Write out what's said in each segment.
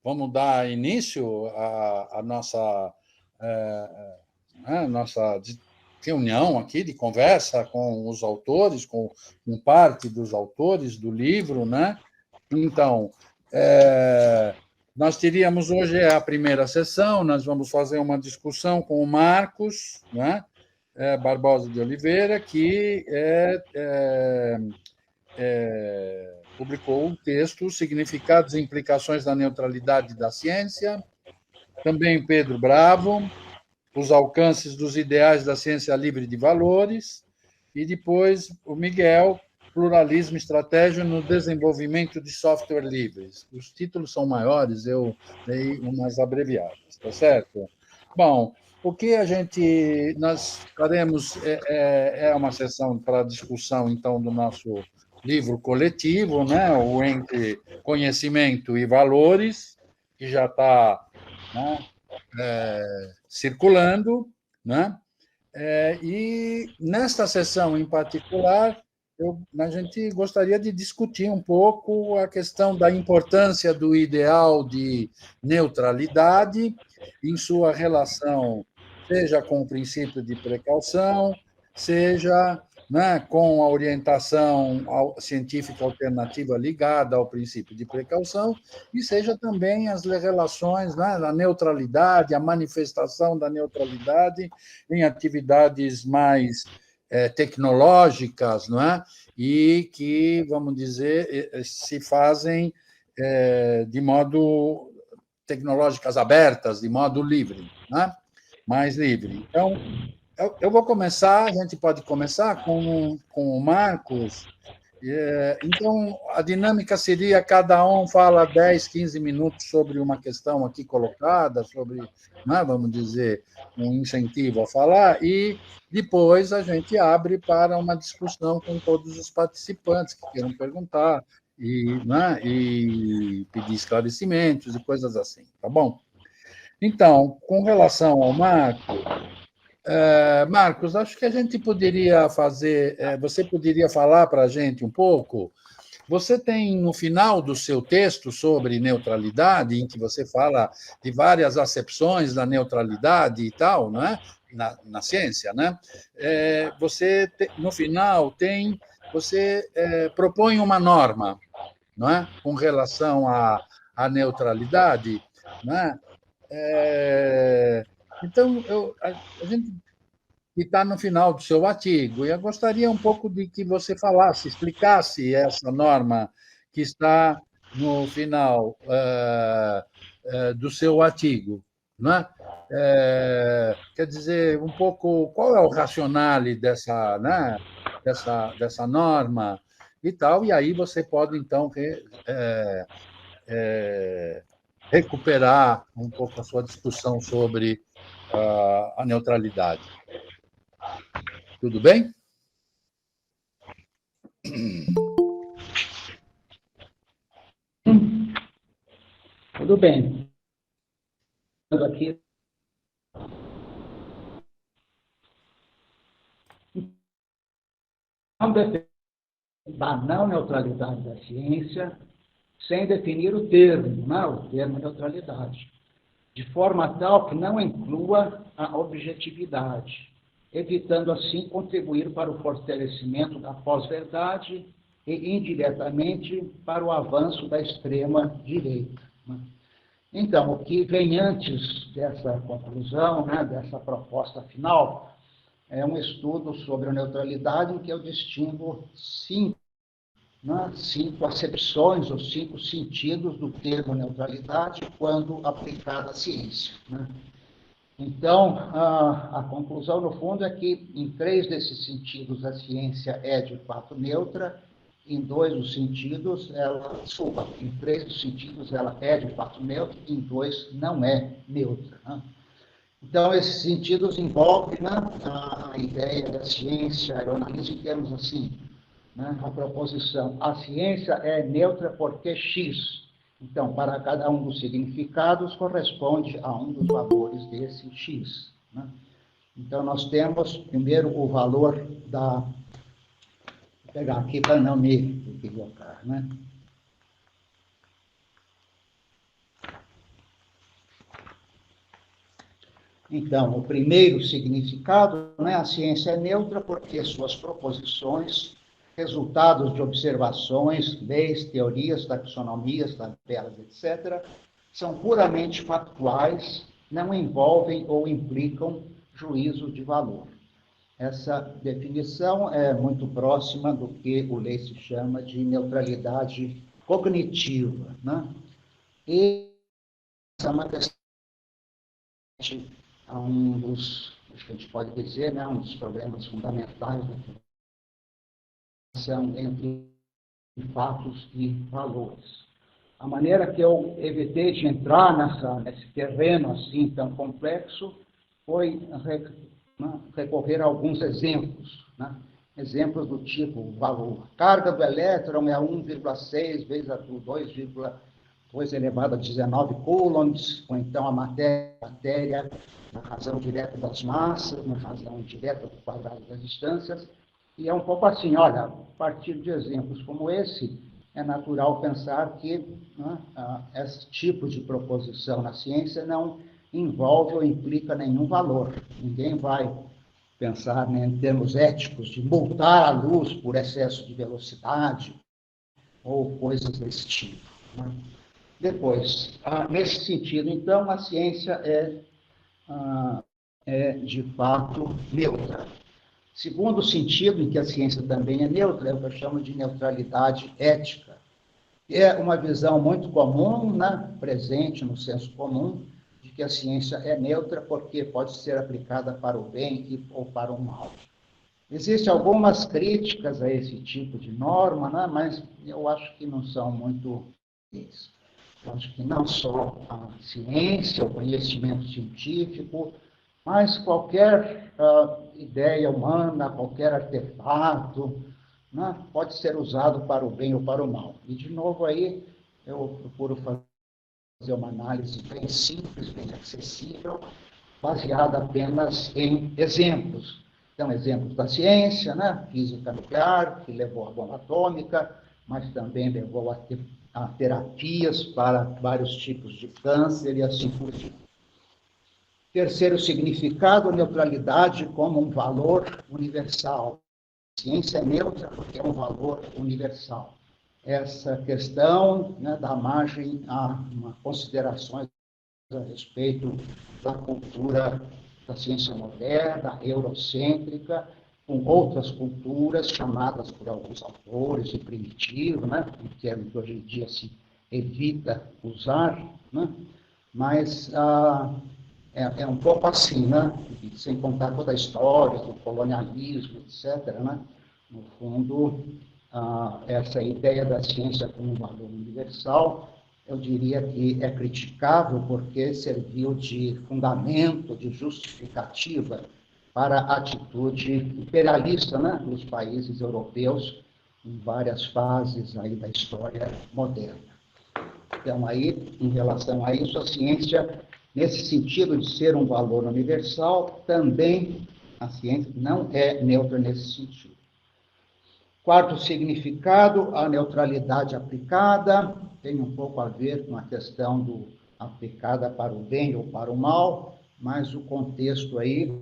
vamos dar início à nossa, nossa reunião aqui de conversa com os autores, com parte dos autores do livro, né? Então, nós teríamos hoje a primeira sessão, nós vamos fazer uma discussão com o Marcos, né? Barbosa de Oliveira, que publicou um texto, Significados e Implicações da Neutralidade da Ciência. Também Pedro Bravo, Os Alcances dos Ideais da Ciência Livre de Valores. E depois o Miguel, Pluralismo e Estratégia no Desenvolvimento de Software Livres. Os títulos são maiores, eu dei umas abreviadas, tá certo? Bom, o que nós faremos é uma sessão para discussão, então, do nosso livro coletivo, né, o Entre Conhecimento e Valores, que já está, né, circulando, né? E nesta sessão em particular, a gente gostaria de discutir um pouco a questão da importância do ideal de neutralidade em sua relação, seja com o princípio de precaução, seja, né, com a orientação científica alternativa ligada ao princípio de precaução, e seja também as relações, né, da neutralidade, a manifestação da neutralidade em atividades mais tecnológicas, não é? E que, vamos dizer, se fazem de modo tecnológicas abertas, de modo livre, né? Mais livre. Então, eu vou começar, a gente pode começar com o Marcos. Então, a dinâmica seria cada um fala 10, 15 minutos sobre uma questão aqui colocada, sobre, né, vamos dizer, um incentivo a falar, e depois a gente abre para uma discussão com todos os participantes que queiram perguntar e pedir esclarecimentos e coisas assim, tá bom? Então, com relação ao Marcos, acho que a gente poderia fazer. Você poderia falar para a gente um pouco? Você tem no final do seu texto sobre neutralidade, em que você fala de várias acepções da neutralidade e tal, não é? Na ciência, né? No final você propõe uma norma, não é? Com relação à neutralidade, não é? Então, a gente está no final do seu artigo, e eu gostaria um pouco de que você falasse, explicasse essa norma que está no final do seu artigo. Né? Quer dizer, um pouco qual é o racionale dessa, né, dessa norma e tal, e aí você pode, então, recuperar um pouco a sua discussão sobre a neutralidade. Tudo bem? Tudo bem. Aqui. Da não neutralidade da ciência, sem definir o termo, o termo neutralidade, de forma tal que não inclua a objetividade, evitando assim contribuir para o fortalecimento da pós-verdade e, indiretamente, para o avanço da extrema-direita. Então, o que vem antes dessa conclusão, dessa proposta final, é um estudo sobre a neutralidade em que eu distingo cinco acepções ou 5 sentidos do termo neutralidade quando aplicada à ciência. Então, a conclusão, no fundo, é que em 3 desses sentidos a ciência é de fato neutra, em 2 dos sentidos em 3 dos sentidos ela é de fato neutra, em 2 não é neutra. Então, esses sentidos envolvem a ideia da ciência, eu analiso em termos assim, a proposição, a ciência é neutra porque X. Então, para cada um dos significados, corresponde a um dos valores desse X. Então, nós temos, primeiro, o valor da... Vou pegar aqui para não me equivocar, Então, o primeiro significado, né, a ciência é neutra porque suas proposições, resultados de observações, leis, teorias, taxonomias, tabelas, etc., são puramente factuais, não envolvem ou implicam juízo de valor. Essa definição é muito próxima do que o Leite chama de neutralidade cognitiva, né? E essa é uma questão, um dos, acho que a gente pode dizer, né, um dos problemas fundamentais da relação entre fatos e valores. A maneira que eu evitei de entrar nesse terreno assim tão complexo foi recorrer a alguns exemplos, né? Exemplos do tipo, valor. A carga do elétron é 1,6 vezes a 2,2 elevado a 19 coulombs, ou então a matéria na razão direta das massas, na razão direta do quadrado das distâncias. E é um pouco assim, olha, a partir de exemplos como esse, é natural pensar que, né, esse tipo de proposição na ciência não envolve ou implica nenhum valor. Ninguém vai pensar, né, em termos éticos de multar a luz por excesso de velocidade ou coisas desse tipo, né? Depois, nesse sentido, então, a ciência é de fato neutra. Segundo sentido, em que a ciência também é neutra, é o que eu chamo de neutralidade ética. É uma visão muito comum, né, presente no senso comum, de que a ciência é neutra porque pode ser aplicada para o bem ou para o mal. Existem algumas críticas a esse tipo de norma, né, mas eu acho que não são muito isso. Eu acho que não só a ciência, o conhecimento científico, mas qualquer ideia humana, qualquer artefato, né, pode ser usado para o bem ou para o mal. E, de novo, aí eu procuro fazer uma análise bem simples, bem acessível, baseada apenas em exemplos. Então, exemplos da ciência, né, física nuclear, que levou à bomba atômica, mas também levou a terapias para vários tipos de câncer e assim por diante. Terceiro significado, neutralidade como um valor universal. A ciência é neutra porque é um valor universal. Essa questão, né, dá margem a considerações a respeito da cultura da ciência moderna, eurocêntrica, com outras culturas chamadas por alguns autores de primitivo, né, um termo que hoje em dia se evita usar, né, mas é um pouco assim, né, sem contar toda a história do colonialismo, etc., né, no fundo, essa ideia da ciência como um valor universal, eu diria que é criticável porque serviu de fundamento, de justificativa para a atitude imperialista, né, dos países europeus em várias fases aí da história moderna. Então, aí, em relação a isso, a ciência, nesse sentido de ser um valor universal, também a ciência não é neutra nesse sentido. Quarto significado, a neutralidade aplicada, tem um pouco a ver com a questão do aplicada para o bem ou para o mal, mas o contexto aí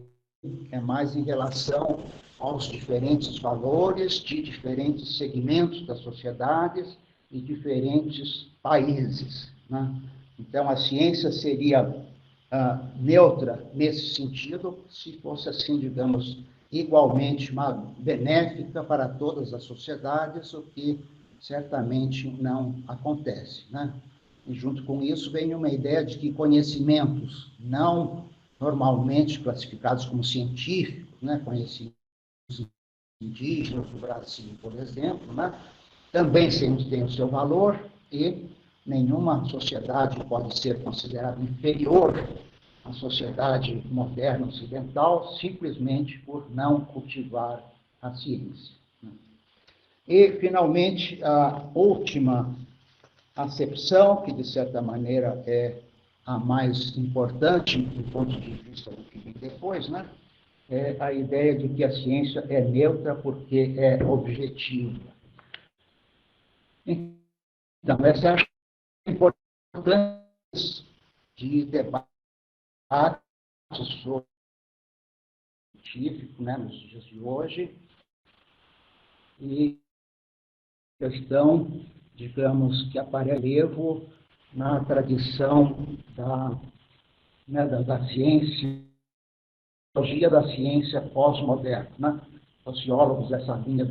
é mais em relação aos diferentes valores de diferentes segmentos das sociedades e diferentes países, né? Então, a ciência seria neutra nesse sentido, se fosse assim, digamos, igualmente benéfica para todas as sociedades, o que certamente não acontece, né? E junto com isso vem uma ideia de que conhecimentos não normalmente classificados como científicos, né, conhecimentos indígenas do Brasil, por exemplo, né, também têm o seu valor e nenhuma sociedade pode ser considerada inferior à sociedade moderna ocidental simplesmente por não cultivar a ciência. E, finalmente, a última acepção, que de certa maneira é a mais importante do ponto de vista do que vem depois, né, é a ideia de que a ciência é neutra porque é objetiva. Então, essa é a importância de debate científico, né, nos dias de hoje, e questão, digamos, que aparelho na tradição da ciência, da ciência pós-moderna, né? Sociólogos dessa linha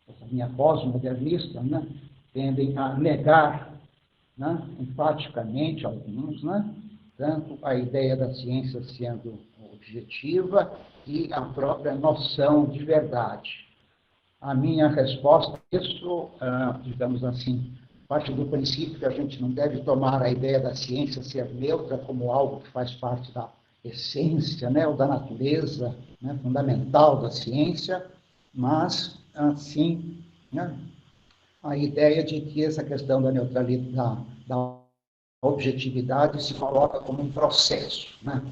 essa linha pós-modernista, né, tendem a negar, né, enfaticamente alguns, né, tanto a ideia da ciência sendo objetiva e a própria noção de verdade. A minha resposta a isso, digamos assim, parte do princípio que a gente não deve tomar a ideia da ciência ser neutra como algo que faz parte da essência, né, ou da natureza, né, fundamental da ciência, mas, assim, né, a ideia de que essa questão da neutralidade, da objetividade, se coloca como um processo, né?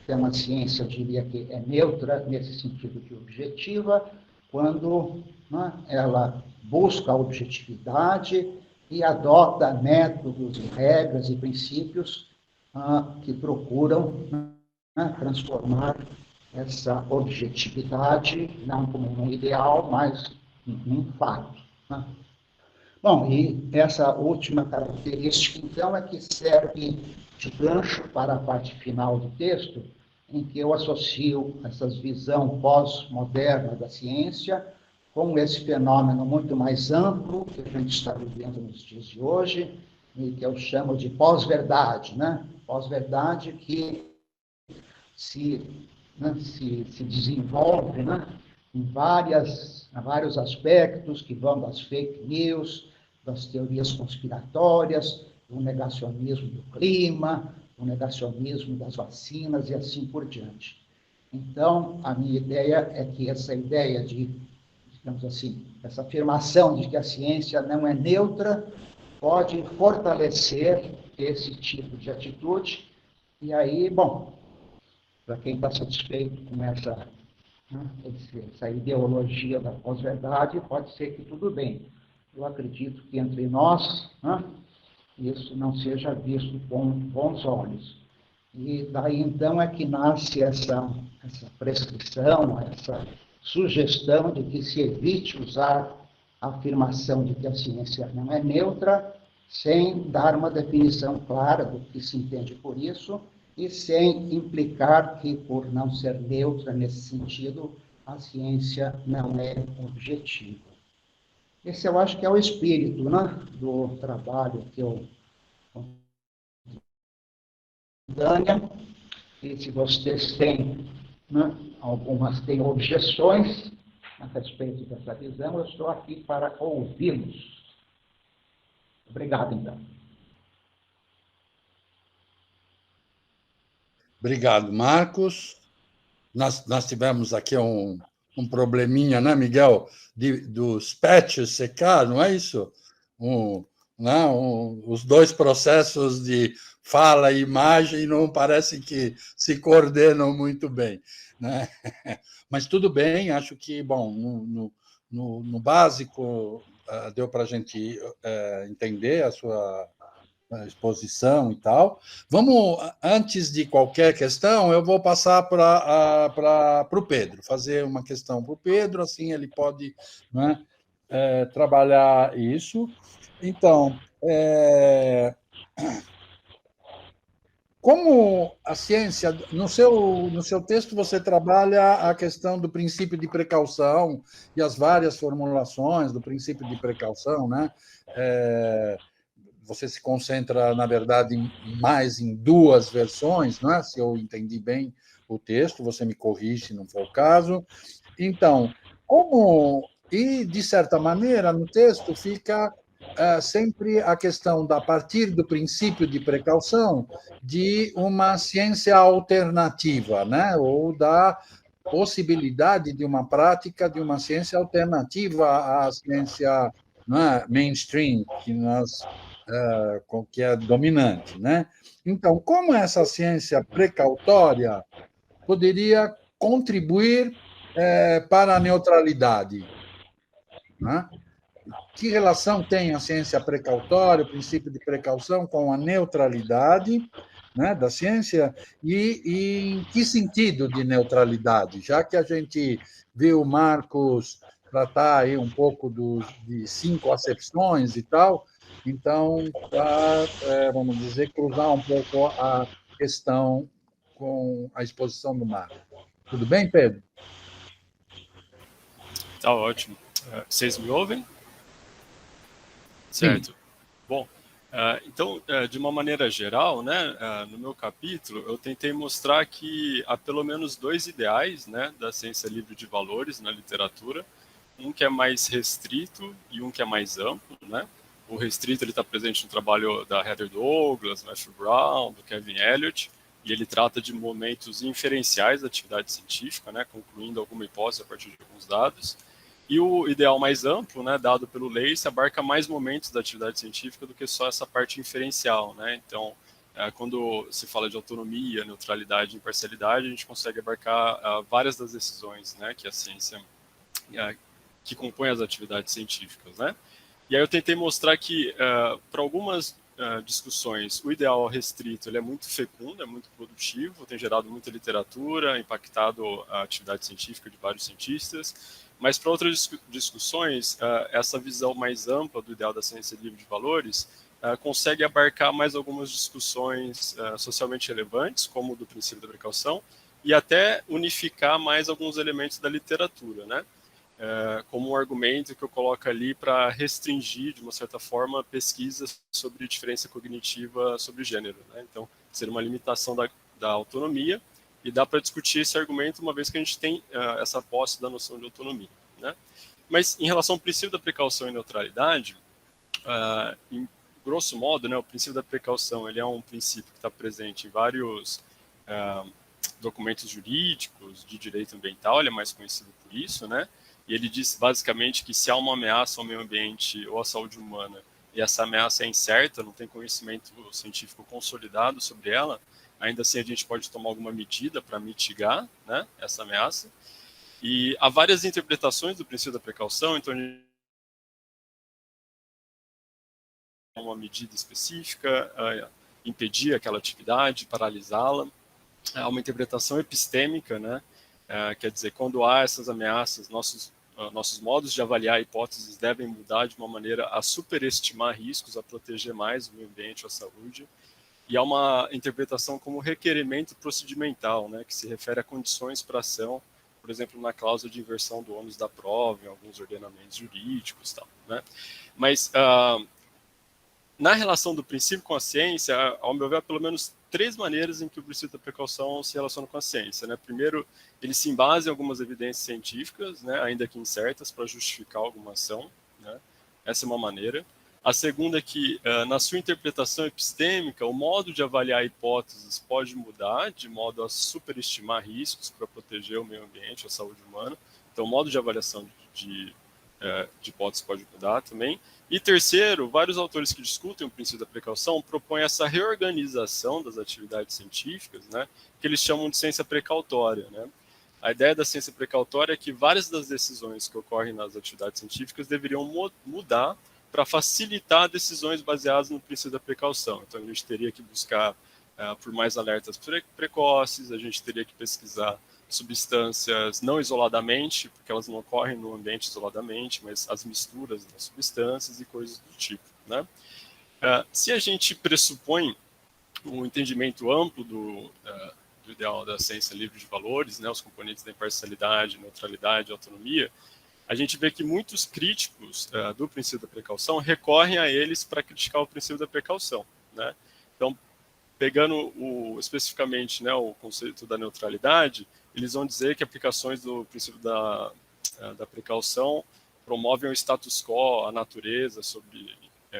Então, a ciência, eu diria que é neutra, nesse sentido de objetiva, quando, né, ela busca a objetividade e adota métodos, regras e princípios que procuram, né, transformar essa objetividade não como um ideal, mas um fato, né? Bom, e essa última característica, então, é que serve de gancho para a parte final do texto, em que eu associo essa visão pós-moderna da ciência com esse fenômeno muito mais amplo que a gente está vivendo nos dias de hoje, e que eu chamo de pós-verdade, né? Pós-verdade que se desenvolve, né, em vários aspectos que vão das fake news, das teorias conspiratórias, do negacionismo do clima, do negacionismo das vacinas e assim por diante. Então, a minha ideia é que essa ideia de, digamos assim, essa afirmação de que a ciência não é neutra pode fortalecer esse tipo de atitude. E aí, bom, para quem está satisfeito com essa ideologia da pós-verdade, pode ser que tudo bem. Eu acredito que entre nós, né, isso não seja visto com bons olhos. E daí então é que nasce essa prescrição, essa sugestão de que se evite usar a afirmação de que a ciência não é neutra, sem dar uma definição clara do que se entende por isso, e sem implicar que, por não ser neutra nesse sentido, a ciência não é objetiva. Esse eu acho que é o espírito, né, do trabalho que eu Dânia, e se vocês têm, né, algumas têm objeções a respeito dessa visão, eu estou aqui para ouvi-los. Obrigado, então. Obrigado, Marcos. Nós tivemos aqui um probleminha, né, Miguel, dos patches secar, não é isso? Os dois processos de fala e imagem não parecem que se coordenam muito bem, né? Mas tudo bem, acho que, bom, no básico, deu para a gente entender a sua exposição e tal. Vamos, antes de qualquer questão, eu vou passar para o Pedro, fazer uma questão para o Pedro, assim ele pode, né, trabalhar isso. Então, como a ciência, no seu texto você trabalha a questão do princípio de precaução e as várias formulações do princípio de precaução, né? Você se concentra, na verdade, mais em duas versões, não é? Se eu entendi bem o texto, você me corrige se não for o caso. Então, e, de certa maneira, no texto fica sempre a questão da partir do princípio de precaução de uma ciência alternativa, né? Ou da possibilidade de uma prática de uma ciência alternativa à ciência, não é, mainstream, que é dominante, né? Então, como essa ciência precautória poderia contribuir para a neutralidade, né? Que relação tem a ciência precautória, o princípio de precaução, com a neutralidade? né, da ciência, e em que sentido de neutralidade? Já que a gente viu o Marcos tratar aí um pouco de 5 acepções e tal, então, para, vamos dizer, cruzar um pouco a questão com a exposição do Marcos. Tudo bem, Pedro? Tá ótimo. Vocês me ouvem? Sim. Certo. Bom, então, de uma maneira geral, né, no meu capítulo, eu tentei mostrar que há pelo menos 2 ideais, né, da ciência livre de valores na literatura, um que é mais restrito e um que é mais amplo, né? O restrito ele está presente no trabalho da Heather Douglas, Matthew Brown, do Kevin Elliott, e ele trata de momentos inferenciais da atividade científica, né, concluindo alguma hipótese a partir de alguns dados. E o ideal mais amplo, né, dado pelo Lacey, abarca mais momentos da atividade científica do que só essa parte inferencial, né? Então, quando se fala de autonomia, neutralidade e imparcialidade, a gente consegue abarcar várias das decisões, né, que a ciência que compõe as atividades científicas, né? E aí eu tentei mostrar que para algumas discussões o ideal restrito ele é muito fecundo, é muito produtivo, tem gerado muita literatura, impactado a atividade científica de vários cientistas. Mas para outras discussões, essa visão mais ampla do ideal da ciência livre de valores consegue abarcar mais algumas discussões socialmente relevantes, como o do princípio da precaução, e até unificar mais alguns elementos da literatura, né? Como um argumento que eu coloco ali para restringir, de uma certa forma, pesquisas sobre diferença cognitiva sobre gênero, né? Então, ser uma limitação da autonomia, e dá para discutir esse argumento uma vez que a gente tem essa posse da noção de autonomia, né? Mas em relação ao princípio da precaução e neutralidade, em grosso modo, né, o princípio da precaução ele é um princípio que está presente em vários documentos jurídicos de direito ambiental, ele é mais conhecido por isso, né? E ele diz basicamente que se há uma ameaça ao meio ambiente ou à saúde humana e essa ameaça é incerta, não tem conhecimento científico consolidado sobre ela, ainda assim a gente pode tomar alguma medida para mitigar, né, essa ameaça. E há várias interpretações do princípio da precaução, então a gente tem uma medida específica, impedir aquela atividade, paralisá-la. Há uma interpretação epistêmica, né, quer dizer, quando há essas ameaças, nossos modos de avaliar hipóteses devem mudar de uma maneira a superestimar riscos, a proteger mais o meio ambiente ou a saúde. E há uma interpretação como requerimento procedimental, né, que se refere a condições para ação, por exemplo, na cláusula de inversão do ônus da prova, em alguns ordenamentos jurídicos, tal, né? Mas na relação do princípio com a ciência, ao meu ver, há pelo menos 3 maneiras em que o princípio da precaução se relaciona com a ciência, né? Primeiro, ele se embasa em algumas evidências científicas, né, ainda que incertas, para justificar alguma ação, né? Essa é uma maneira. A segunda é que, na sua interpretação epistêmica, o modo de avaliar hipóteses pode mudar, de modo a superestimar riscos para proteger o meio ambiente, a saúde humana. Então, o modo de avaliação de hipóteses pode mudar também. E terceiro, vários autores que discutem o princípio da precaução propõem essa reorganização das atividades científicas, né, que eles chamam de ciência precautória, né? A ideia da ciência precautória é que várias das decisões que ocorrem nas atividades científicas deveriam mudar para facilitar decisões baseadas no princípio da precaução. Então, a gente teria que buscar por mais alertas precoces, a gente teria que pesquisar substâncias não isoladamente, porque elas não ocorrem no ambiente isoladamente, mas as misturas das substâncias e coisas do tipo, né? Se a gente pressupõe um entendimento amplo do ideal da ciência livre de valores, né, os componentes da imparcialidade, neutralidade, autonomia, a gente vê que muitos críticos do princípio da precaução recorrem a eles para criticar o princípio da precaução, né? Então, pegando especificamente, né, o conceito da neutralidade, eles vão dizer que aplicações do princípio da precaução promovem o status quo, a natureza,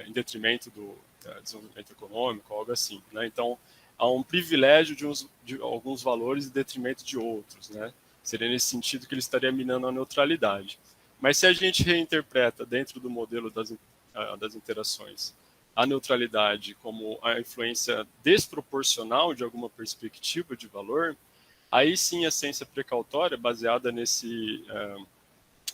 em detrimento do desenvolvimento econômico, algo assim, né? Então, há um privilégio de alguns valores em detrimento de outros, né? Seria nesse sentido que ele estaria minando a neutralidade. Mas se a gente reinterpreta dentro do modelo das interações a neutralidade como a influência desproporcional de alguma perspectiva de valor, aí sim a ciência precautória, baseada nesse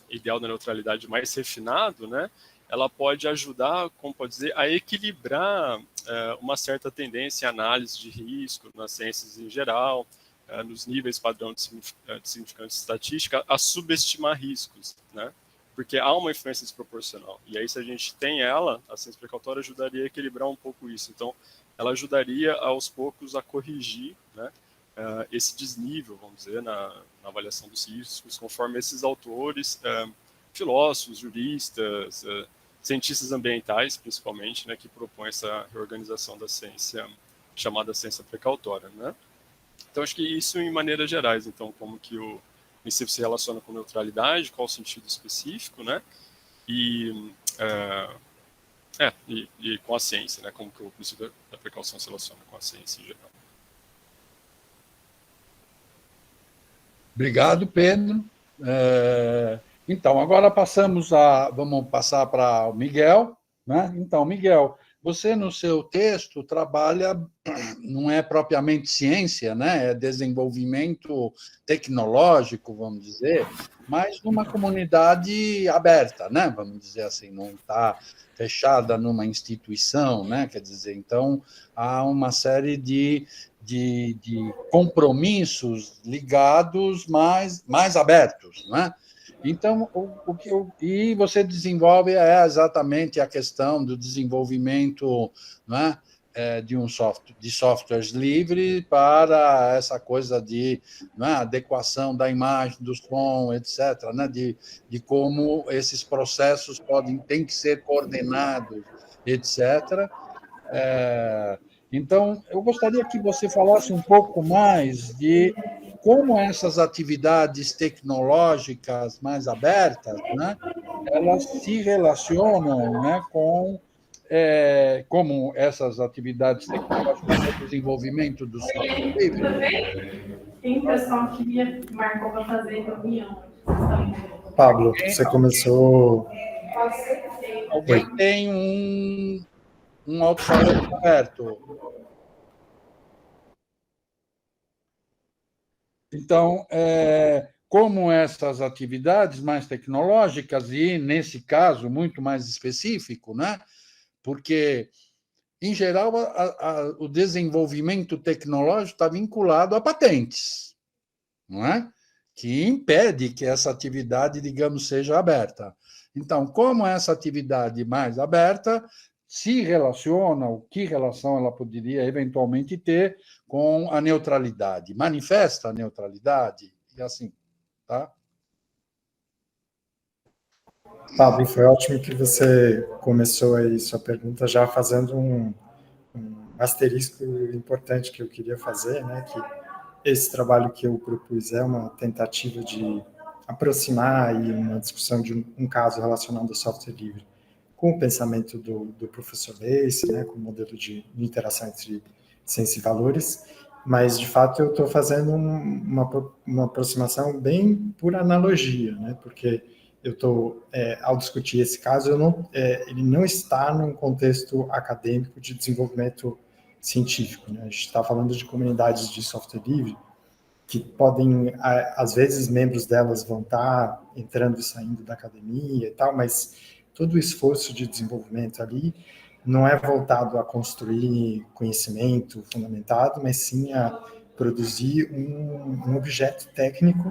ideal da neutralidade mais refinado, né, ela pode ajudar, como pode dizer, a equilibrar uma certa tendência em análise de risco nas ciências em geral, nos níveis padrão de significância estatística, a subestimar riscos, né? Porque há uma influência desproporcional. E aí, se a gente tem ela, a ciência precautória ajudaria a equilibrar um pouco isso. Então, ela ajudaria aos poucos a corrigir, né, esse desnível, vamos dizer, na avaliação dos riscos, conforme esses autores, filósofos, juristas, cientistas ambientais, principalmente, né, que propõem essa reorganização da ciência, chamada ciência precautória, né? Então, acho que isso em maneiras gerais, então, como que o princípio se relaciona com neutralidade, qual o sentido específico, né? E com a ciência, né? Como que o princípio da precaução se relaciona com a ciência em geral. Obrigado, Pedro. Então, agora vamos passar para o Miguel, né? Então, Miguel, você no seu texto trabalha, não é propriamente ciência, né? É desenvolvimento tecnológico, vamos dizer, mas numa comunidade aberta, né? Vamos dizer assim, não está fechada numa instituição, né? Quer dizer, então há uma série de compromissos ligados mais abertos, né? Então, e você desenvolve exatamente a questão do desenvolvimento, né, de softwares livres para essa coisa de, né, adequação da imagem, do som, etc., né, de como esses processos têm que ser coordenados, etc. Então, eu gostaria que você falasse um pouco mais de como essas atividades tecnológicas mais abertas, né, elas se relacionam, né, com como essas atividades tecnológicas no desenvolvimento do software livre. Tem um pessoal que me marcou para fazer reunião. Pablo, você começou... Alguém tem um alto-falante aberto? Então, como essas atividades mais tecnológicas, e nesse caso muito mais específico, né? Porque, em geral, o desenvolvimento tecnológico está vinculado a patentes, não é? Que impede que essa atividade, digamos, seja aberta. Então, como essa atividade mais aberta se relaciona, ou que relação ela poderia eventualmente ter com a neutralidade? Manifesta a neutralidade? E assim, tá? Pablo, foi ótimo que você começou aí sua pergunta já fazendo um asterisco importante que eu queria fazer, né, que esse trabalho que eu propus é uma tentativa de aproximar aí uma discussão de um caso relacionado ao software livre com o pensamento do professor Lacey, né, com o modelo de interação entre ciência e valores, mas, de fato, eu estou fazendo uma aproximação bem por analogia, né, porque eu estou, ao discutir esse caso, ele não está num contexto acadêmico de desenvolvimento científico, né? A gente está falando de comunidades de software livre que podem, às vezes, membros delas vão estar entrando e saindo da academia e tal, mas todo o esforço de desenvolvimento ali não é voltado a construir conhecimento fundamentado, mas sim a produzir um objeto técnico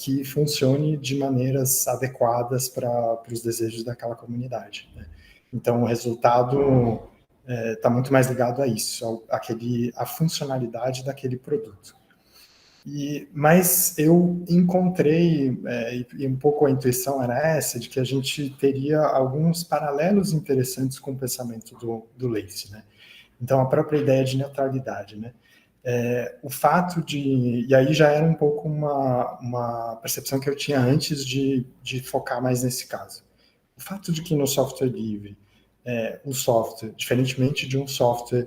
que funcione de maneiras adequadas para os desejos daquela comunidade, né? Então, o resultado está muito mais ligado a isso, a funcionalidade daquele produto. Mas eu encontrei, e um pouco a intuição era essa, de que a gente teria alguns paralelos interessantes com o pensamento do Lacey, né? Então, a própria ideia de neutralidade, né? O fato e aí já era um pouco uma percepção que eu tinha antes de focar mais nesse caso. O fato de que no software livre, o software, diferentemente de um software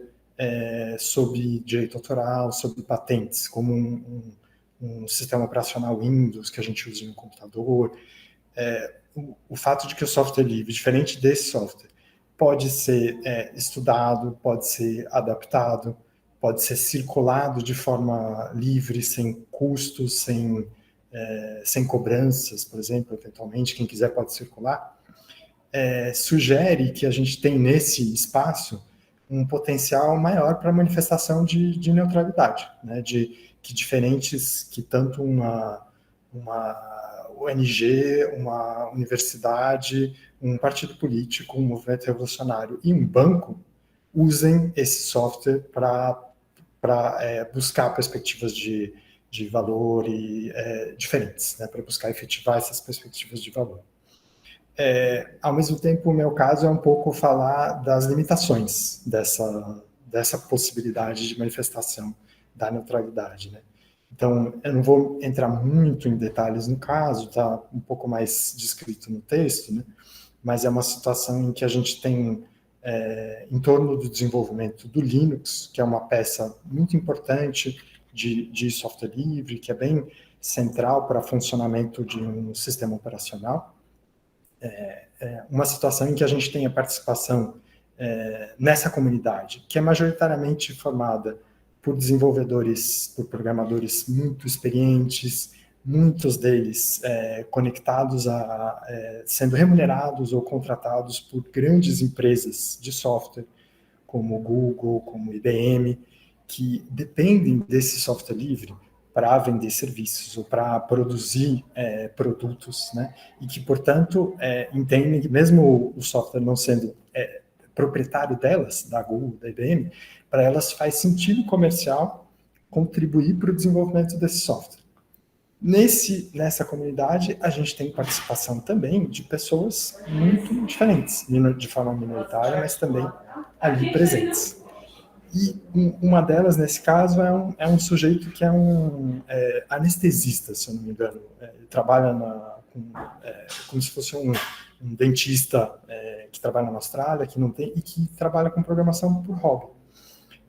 sob direito autoral, sob patentes, como um sistema operacional Windows que a gente usa no computador, o fato de que o software livre, diferente desse software, pode ser estudado, pode ser adaptado, pode ser circulado de forma livre, sem custos, sem cobranças, por exemplo, eventualmente, quem quiser pode circular. sugere que a gente tem nesse espaço um potencial maior para manifestação de neutralidade, né? Que tanto uma ONG, uma universidade, um partido político, um movimento revolucionário e um banco usem esse software para buscar perspectivas de valor diferentes, né? Para buscar efetivar essas perspectivas de valor. Ao mesmo tempo, o meu caso é um pouco falar das limitações dessa possibilidade de manifestação da neutralidade, né? Então, eu não vou entrar muito em detalhes no caso, está um pouco mais descrito no texto, né? Mas é uma situação em que a gente tem, em torno do desenvolvimento do Linux, que é uma peça muito importante de software livre, que é bem central para o funcionamento de um sistema operacional, uma situação em que a gente tem a participação nessa comunidade, que é majoritariamente formada por desenvolvedores, por programadores muito experientes, muitos deles conectados sendo remunerados ou contratados por grandes empresas de software, como Google, como IBM, que dependem desse software livre para vender serviços ou para produzir produtos, né? E que, portanto, entendem que mesmo o software não sendo proprietário delas, da Google, da IBM, para elas faz sentido comercial contribuir para o desenvolvimento desse software. Nessa comunidade, a gente tem participação também de pessoas muito diferentes, de forma minoritária, mas também ali presentes. E uma delas, nesse caso, é um sujeito que é um anestesista, se eu não me engano. Ele trabalha como se fosse um dentista que trabalha na Austrália, que não tem, e que trabalha com programação por hobby.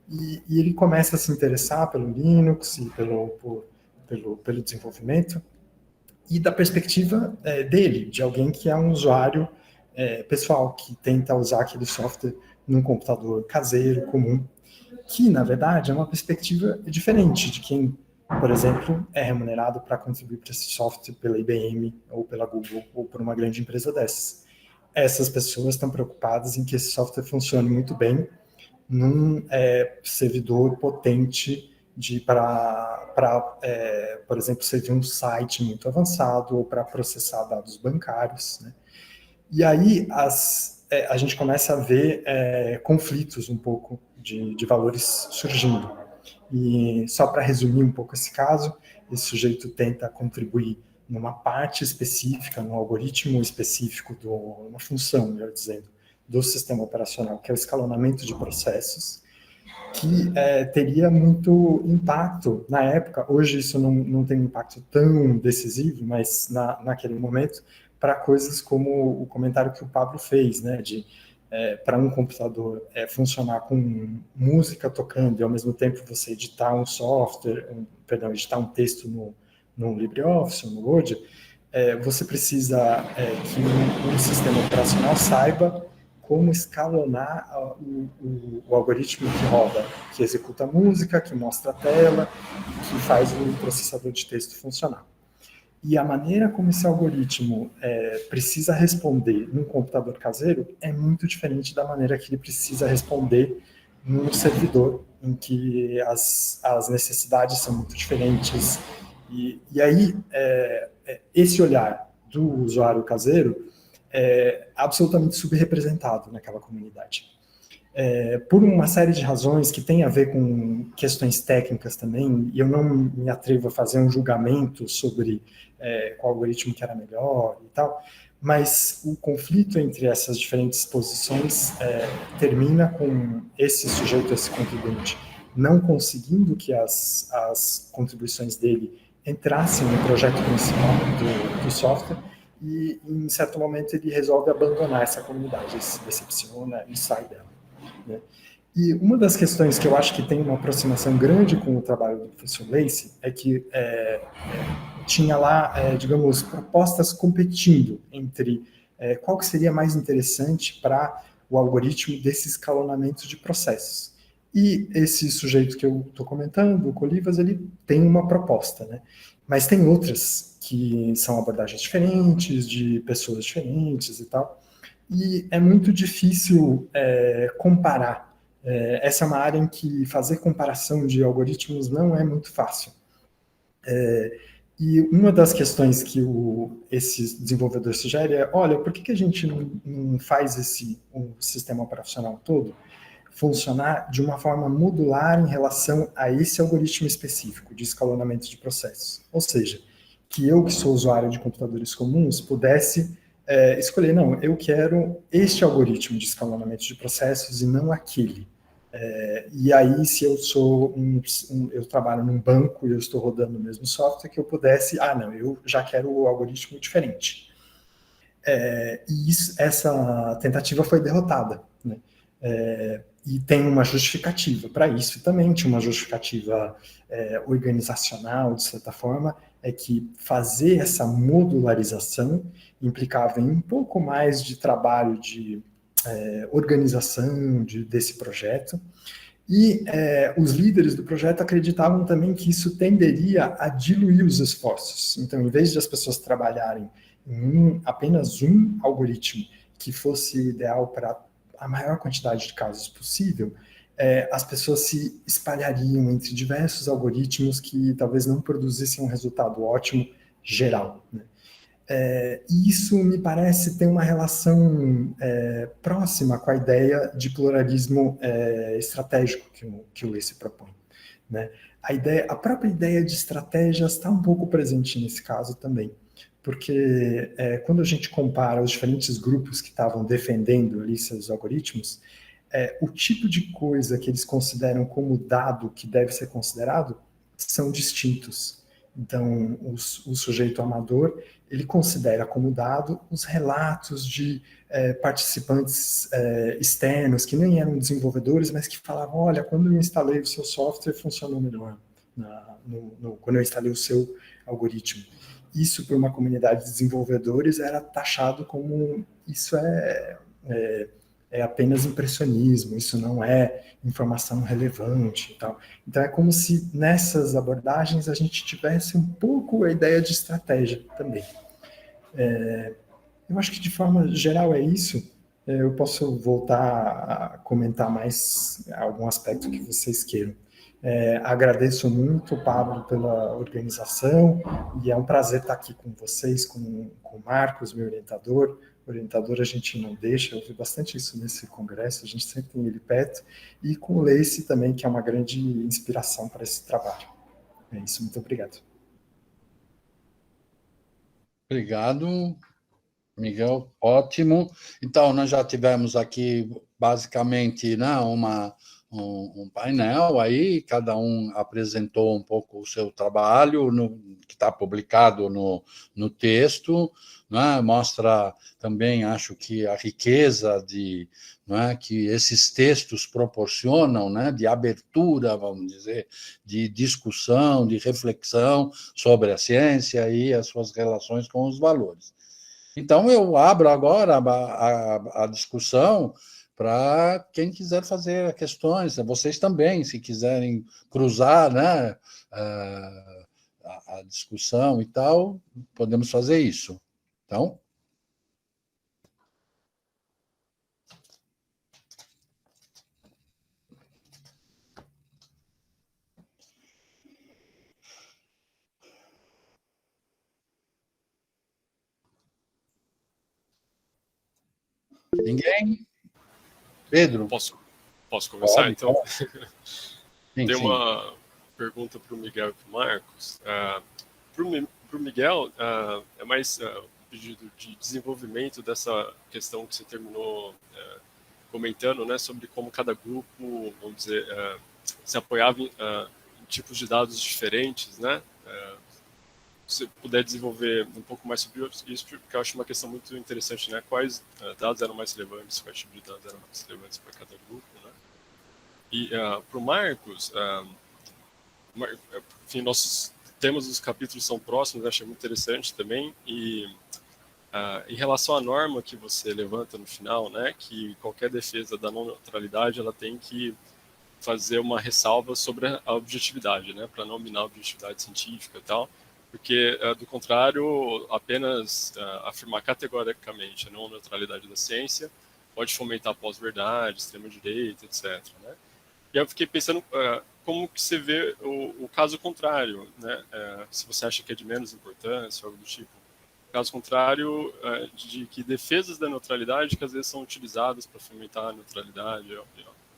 E ele começa a se interessar pelo Linux e pelo desenvolvimento, e da perspectiva dele, de alguém que é um usuário pessoal, que tenta usar aquele software num computador caseiro, comum, que, na verdade, é uma perspectiva diferente de quem, por exemplo, é remunerado para contribuir para esse software pela IBM, ou pela Google, ou por uma grande empresa dessas. Essas pessoas estão preocupadas em que esse software funcione muito bem num servidor potente por exemplo, servir um site muito avançado ou para processar dados bancários, né? E aí a gente começa a ver conflitos um pouco de valores surgindo. E só para resumir um pouco esse caso, esse sujeito tenta contribuir numa parte específica, num algoritmo específico, uma função, melhor dizendo, do sistema operacional, que é o escalonamento de processos, que teria muito impacto na época. Hoje isso não tem um impacto tão decisivo, mas naquele momento, para coisas como o comentário que o Pablo fez, né, para um computador funcionar com música tocando e ao mesmo tempo você editar um software, editar um texto no LibreOffice ou no Word, você precisa que um sistema operacional saiba como escalonar o algoritmo que roda, que executa a música, que mostra a tela, que faz o processador de texto funcionar. E a maneira como esse algoritmo precisa responder num computador caseiro é muito diferente da maneira que ele precisa responder num servidor, em que as necessidades são muito diferentes. E aí, esse olhar do usuário caseiro é absolutamente subrepresentado naquela comunidade. Por uma série de razões que tem a ver com questões técnicas também, e eu não me atrevo a fazer um julgamento sobre qual algoritmo que era melhor e tal, mas o conflito entre essas diferentes posições termina com esse sujeito, esse contribuinte, não conseguindo que as contribuições dele entrassem no projeto principal do software, e em certo momento ele resolve abandonar essa comunidade, ele se decepciona e sai dela, né? E uma das questões que eu acho que tem uma aproximação grande com o trabalho do professor Lacey é que tinha lá, digamos, propostas competindo entre qual que seria mais interessante para o algoritmo desse escalonamento de processos. E esse sujeito que eu estou comentando, o Colivas, ele tem uma proposta, né? Mas tem outras que são abordagens diferentes, de pessoas diferentes e tal. e é muito difícil comparar. Essa é uma área em que fazer comparação de algoritmos não é muito fácil. E uma das questões que esse desenvolvedor sugere é, olha, por que a gente não faz o sistema operacional todo funcionar de uma forma modular em relação a esse algoritmo específico de escalonamento de processos? Ou seja, que eu, que sou usuário de computadores comuns, pudesse escolher, não, eu quero este algoritmo de escalonamento de processos e não aquele. E aí, se eu eu trabalho num banco e eu estou rodando o mesmo software, que eu pudesse, não, eu já quero o algoritmo diferente. E essa tentativa foi derrotada, né? E tem uma justificativa para isso também, tinha uma justificativa organizacional, de certa forma, é que fazer essa modularização implicava em um pouco mais de trabalho de organização desse projeto, e os líderes do projeto acreditavam também que isso tenderia a diluir os esforços. Então, em vez de as pessoas trabalharem em apenas um algoritmo que fosse ideal para a maior quantidade de casos possível, as pessoas se espalhariam entre diversos algoritmos que talvez não produzissem um resultado ótimo geral, né? E isso me parece ter uma relação próxima com a ideia de pluralismo estratégico que o Lee se propõe, né? A própria ideia de estratégia está um pouco presente nesse caso também, porque quando a gente compara os diferentes grupos que estavam defendendo ali seus algoritmos, o tipo de coisa que eles consideram como dado que deve ser considerado são distintos. Então, o sujeito amador, ele considera como dado os relatos de participantes externos, que nem eram desenvolvedores, mas que falavam, olha, quando eu instalei o seu software, funcionou melhor, quando eu instalei o seu algoritmo. Isso, para uma comunidade de desenvolvedores, era taxado como isso é apenas impressionismo, isso não é informação relevante e tal. Então, é como se nessas abordagens a gente tivesse um pouco a ideia de estratégia também. Eu acho que, de forma geral, é isso. Eu posso voltar a comentar mais algum aspecto que vocês queiram. Agradeço muito, Pablo, pela organização, e é um prazer estar aqui com vocês, com o Marcos, meu orientador. Orientador a gente não deixa, eu vi bastante isso nesse congresso, a gente sempre tem ele perto, e com o Leice também, que é uma grande inspiração para esse trabalho. É isso, muito obrigado. Obrigado, Miguel, ótimo. Então, nós já tivemos aqui, basicamente, né, um painel aí, cada um apresentou um pouco o seu trabalho, que está publicado no texto, né, mostra também, acho que, a riqueza que esses textos proporcionam, né, de abertura, vamos dizer, de discussão, de reflexão sobre a ciência e as suas relações com os valores. Então, eu abro agora a discussão para quem quiser fazer questões, vocês também, se quiserem cruzar, né, a discussão e tal, podemos fazer isso. Então, ninguém? Pedro? Posso começar, Pode, então? sim, Tem sim. uma pergunta para o Miguel e para o Marcos. Para o Miguel, é mais um pedido de desenvolvimento dessa questão que você terminou comentando, né, sobre como cada grupo, vamos dizer, se apoiava em tipos de dados diferentes, né? Se você puder desenvolver um pouco mais sobre isso, porque eu acho uma questão muito interessante, né? Quais dados eram mais relevantes, quais tipos de dados eram mais relevantes para cada grupo, né? E para o Marcos, enfim, nossos temas dos capítulos são próximos, achei muito interessante também, e em relação à norma que você levanta no final, né, que qualquer defesa da não neutralidade, ela tem que fazer uma ressalva sobre a objetividade, né, para não minar a objetividade científica e tal. Porque, do contrário, apenas afirmar categoricamente a não neutralidade da ciência pode fomentar a pós-verdade, extrema-direita, etc. Né? E aí eu fiquei pensando como que você vê o caso contrário, né? Se você acha que é de menos importância, algo do tipo. Caso contrário, de que defesas da neutralidade que às vezes são utilizadas para fomentar a neutralidade,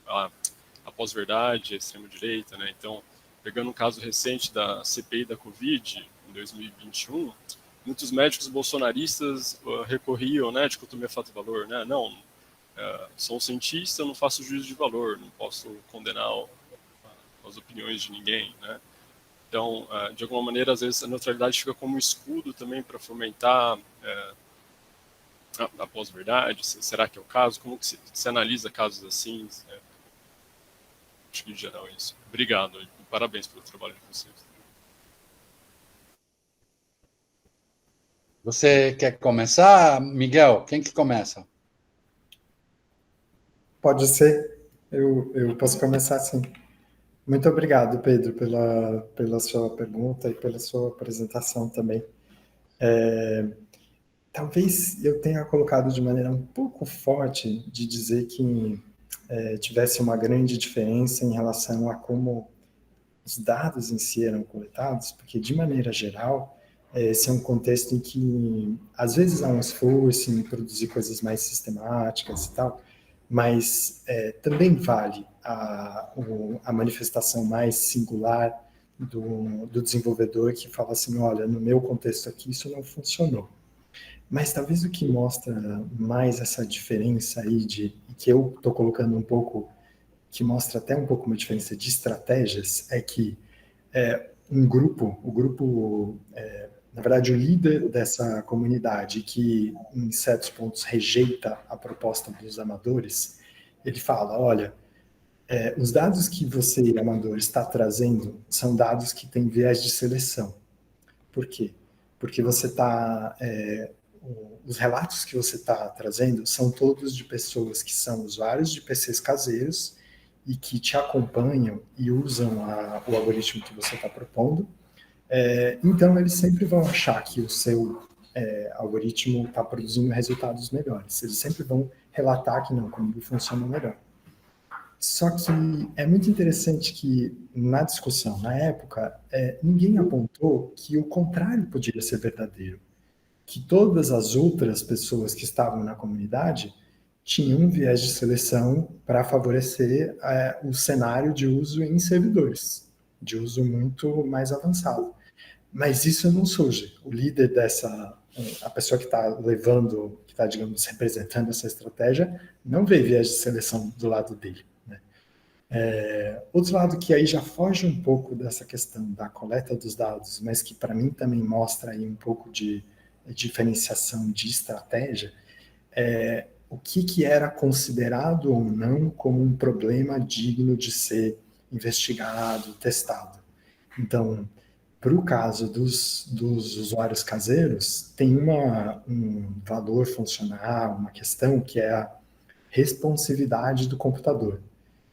a pós-verdade, a extrema-direita, né? Então, pegando um caso recente da CPI da Covid, em 2021, muitos médicos bolsonaristas recorriam, né, dicotomia fato-valor, né? Não, sou um cientista, não faço juízo de valor, não posso condenar as opiniões de ninguém, né? Então, de alguma maneira, às vezes a neutralidade fica como um escudo também para fomentar a pós-verdade. Será que é o caso? Como que se analisa casos assim? Acho que em geral é isso. Obrigado e parabéns pelo trabalho de vocês. Você quer começar, Miguel? Quem que começa? Pode ser. Eu posso começar sim. Muito obrigado, Pedro, pela sua pergunta e pela sua apresentação também. Talvez eu tenha colocado de maneira um pouco forte de dizer que tivesse uma grande diferença em relação a como os dados em si eram coletados, porque, de maneira geral, esse é um contexto em que, às vezes, há um esforço em produzir coisas mais sistemáticas e tal, mas também vale a manifestação mais singular do desenvolvedor que fala assim, olha, no meu contexto aqui isso não funcionou. Mas talvez o que mostra mais essa diferença aí, que eu estou colocando um pouco, que mostra até um pouco uma diferença de estratégias, é que na verdade, o líder dessa comunidade, que em certos pontos rejeita a proposta dos amadores, ele fala, olha, os dados que você, amador, está trazendo são dados que têm viés de seleção. Por quê? Porque você está... os relatos que você está trazendo são todos de pessoas que são usuários de PCs caseiros e que te acompanham e usam o algoritmo que você está propondo. Então, eles sempre vão achar que o seu algoritmo está produzindo resultados melhores. Eles sempre vão relatar que não, comigo funciona melhor. Só que é muito interessante que, na discussão, na época, ninguém apontou que o contrário poderia ser verdadeiro. Que todas as outras pessoas que estavam na comunidade tinham um viés de seleção para favorecer o cenário de uso em servidores, de uso muito mais avançado. Mas isso não surge. O líder a pessoa que está levando, que está, digamos, representando essa estratégia, não vê viés de seleção do lado dele. Né? Outro lado que aí já foge um pouco dessa questão da coleta dos dados, mas que para mim também mostra aí um pouco de diferenciação de estratégia, o que era considerado ou não como um problema digno de ser investigado, testado. Então, para o caso dos usuários caseiros, tem um valor funcional, uma questão que é a responsividade do computador.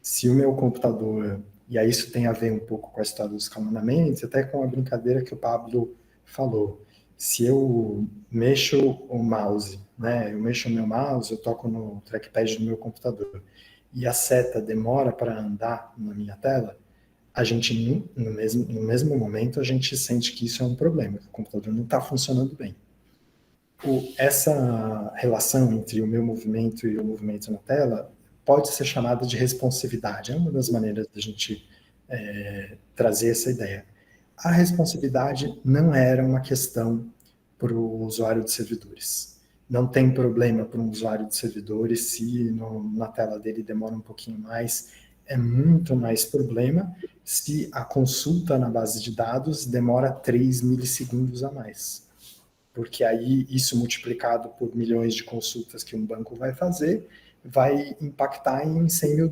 Se o meu computador, e aí isso tem a ver um pouco com a história dos escalonamentos, até com a brincadeira que o Pablo falou, se eu mexo o mouse, né, eu mexo o meu mouse, eu toco no trackpad do meu computador, e a seta demora para andar na minha tela, a gente, no mesmo momento, a gente sente que isso é um problema, que o computador não está funcionando bem. Essa relação entre o meu movimento e o movimento na tela pode ser chamada de responsividade, é uma das maneiras da gente trazer essa ideia. A responsividade não era uma questão para o usuário de servidores. Não tem problema para um usuário de servidores se na tela dele demora um pouquinho mais. É muito mais problema se a consulta na base de dados demora 3 milissegundos a mais. Porque aí isso multiplicado por milhões de consultas que um banco vai fazer, vai impactar em $100 mil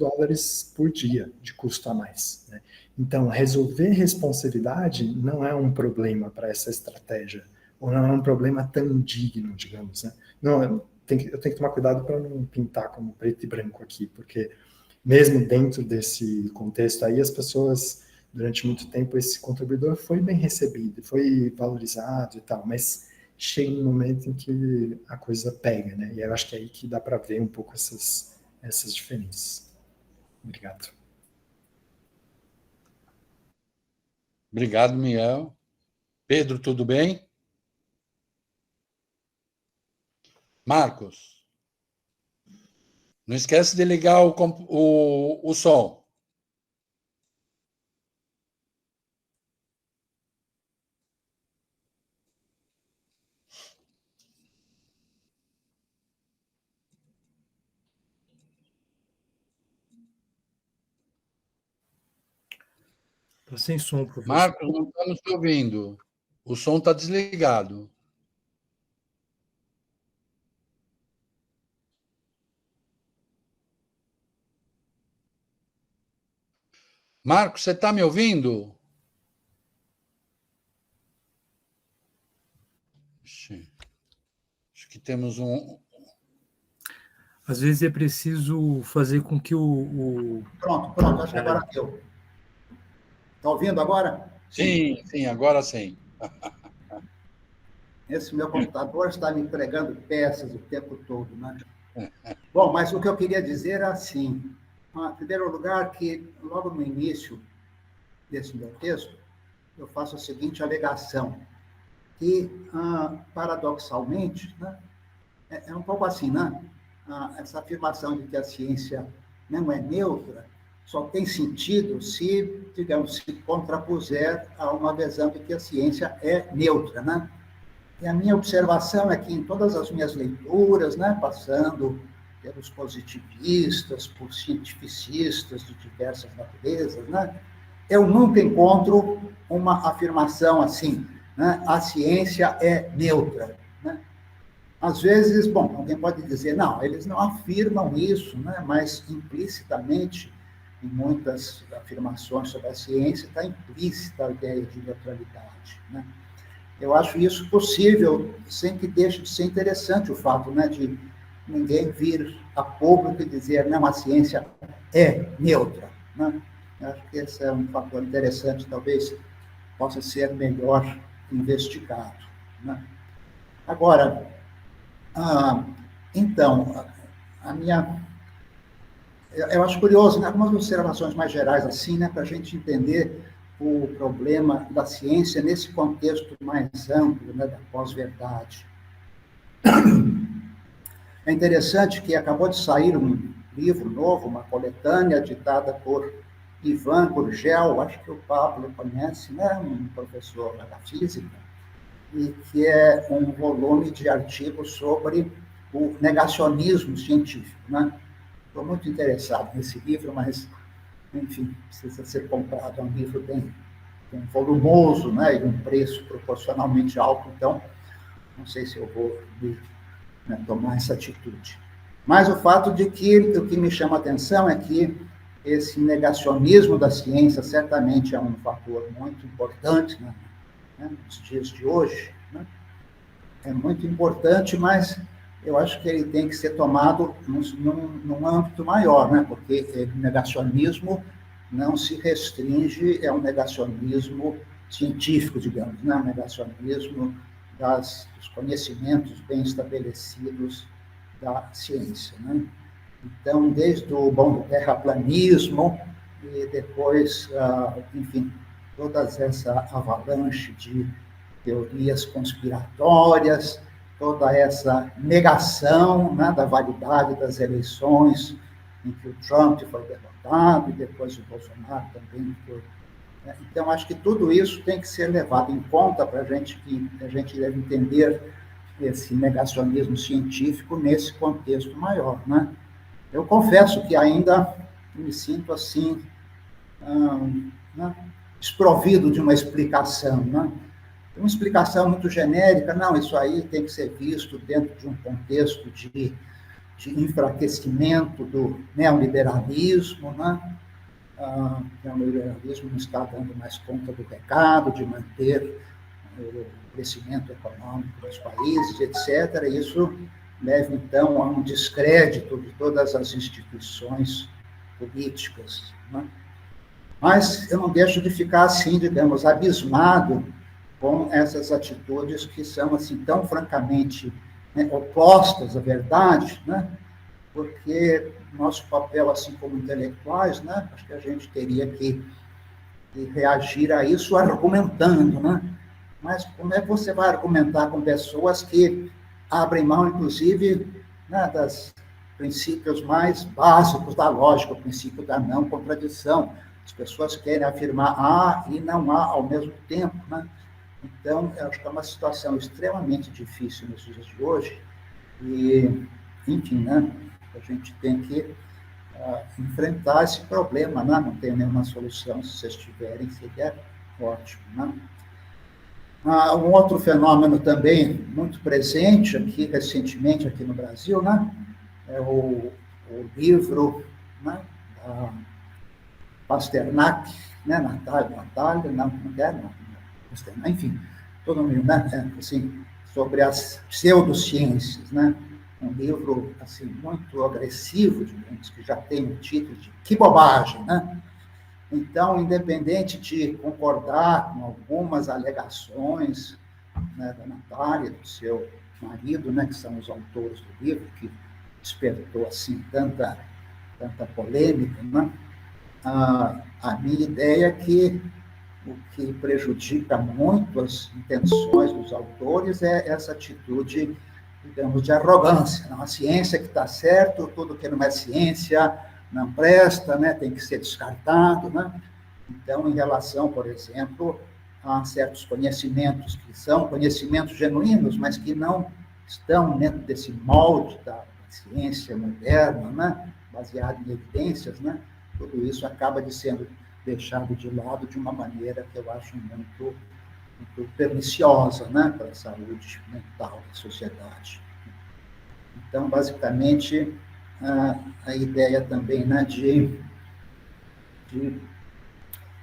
por dia de custo a mais. Né? Então, resolver responsividade não é um problema para essa estratégia, ou não é um problema tão digno, digamos. Né? Não, eu tenho que tomar cuidado para não pintar como preto e branco aqui, porque mesmo dentro desse contexto aí, as pessoas durante muito tempo esse contribuidor foi bem recebido, foi valorizado e tal, mas chega um momento em que a coisa pega, né? E eu acho que é aí que dá para ver um pouco essas diferenças. Obrigado. Obrigado, Miguel. Pedro, tudo bem? Marcos, não esquece de ligar o som. Está sem som, professor. Marcos, não estamos te ouvindo. O som está desligado. Marcos, você está me ouvindo? Acho que temos um. Às vezes é preciso fazer com que o... Pronto, acho que agora deu. Está ouvindo agora? Sim, agora sim. Esse meu computador está me entregando peças o tempo todo, né? Bom, mas o que eu queria dizer é assim, em primeiro lugar, que logo no início desse meu texto, eu faço a seguinte alegação, que, paradoxalmente, né, é um pouco assim, né? Essa afirmação de que a ciência não é neutra só tem sentido se, digamos, se contrapuser a uma visão de que a ciência é neutra, né? E a minha observação é que em todas as minhas leituras, né, passando pelos positivistas, por cientificistas de diversas naturezas, né, eu nunca encontro uma afirmação assim, né, a ciência é neutra. Né? Às vezes, bom, alguém pode dizer, não, eles não afirmam isso, né, mas implicitamente, em muitas afirmações sobre a ciência, está implícita a ideia de neutralidade, né? Eu acho isso possível, sem que deixe de ser interessante o fato, né, de ninguém vir a público e dizer, não, a ciência é neutra. Né? Eu acho que esse é um fator interessante, talvez possa ser melhor investigado. Né? Agora, então, eu acho curioso, né, algumas observações mais gerais, assim, né, para a gente entender o problema da ciência nesse contexto mais amplo, né, da pós-verdade. É interessante que acabou de sair um livro novo, uma coletânea ditada por Ivan Gurgel, acho que o Pablo conhece, né, um professor da física, e que é um volume de artigos sobre o negacionismo científico. Né? Estou muito interessado nesse livro, mas enfim, precisa ser comprado, é um livro bem volumoso, né, e um preço proporcionalmente alto, então não sei se eu vou tomar essa atitude. Mas o fato de que o que me chama a atenção é que esse negacionismo da ciência certamente é um fator muito importante, né, nos dias de hoje, né, é muito importante, mas eu acho que ele tem que ser tomado num âmbito maior, né? Porque o negacionismo não se restringe, é um negacionismo científico, digamos, né? Um negacionismo dos conhecimentos bem estabelecidos da ciência, né? Então, desde o do terraplanismo e depois, enfim, toda essa avalanche de teorias conspiratórias, toda essa negação, né, da validade das eleições, em que o Trump foi derrotado e depois o Bolsonaro também foi. Então, acho que tudo isso tem que ser levado em conta para a gente deve entender esse negacionismo científico nesse contexto maior, né? Eu confesso que ainda me sinto assim, né, desprovido de uma explicação, né? Uma explicação muito genérica, não, isso aí tem que ser visto dentro de um contexto de enfraquecimento do neoliberalismo, né? O neoliberalismo não está dando mais conta do recado, de manter o crescimento econômico dos países, etc. Isso leva, então, a um descrédito de todas as instituições políticas, né? Mas eu não deixo de ficar, assim, digamos, abismado com essas atitudes que são, assim, tão francamente, né, opostas à verdade, né? Porque nosso papel, assim como intelectuais, né, acho que a gente teria que reagir a isso argumentando, né? Mas como é que você vai argumentar com pessoas que abrem mão, inclusive, né, dos princípios mais básicos da lógica, o princípio da não contradição? As pessoas querem afirmar A e não A ao mesmo tempo, né? Então, eu acho que é uma situação extremamente difícil nos dias de hoje e, enfim, né, a gente tem que enfrentar esse problema, né? Não tem nenhuma solução, se vocês tiverem, seria ótimo, né? Um outro fenômeno também muito presente aqui, recentemente, aqui no Brasil, né? É o livro, né, da Pasternak, né? Natália, não é, não, Pasternak, enfim, todo mundo, né? Assim, sobre as pseudociências, né? Um livro, assim, muito agressivo, digamos, que já tem o título de Que Bobagem, né? Então, independente de concordar com algumas alegações, né, da Natália, do seu marido, né, que são os autores do livro, que despertou, assim, tanta polêmica, né? A minha ideia é que o que prejudica muito as intenções dos autores é essa atitude, digamos, de arrogância. Não, a ciência que está certo, tudo que não é ciência não presta, né, tem que ser descartado, né? Então, em relação, por exemplo, a certos conhecimentos que são conhecimentos genuínos, mas que não estão dentro desse molde da ciência moderna, né, baseado em evidências, né? Tudo isso acaba de sendo deixado de lado de uma maneira que eu acho muito perniciosa, né, para a saúde mental da sociedade. Então, basicamente, a ideia também, né,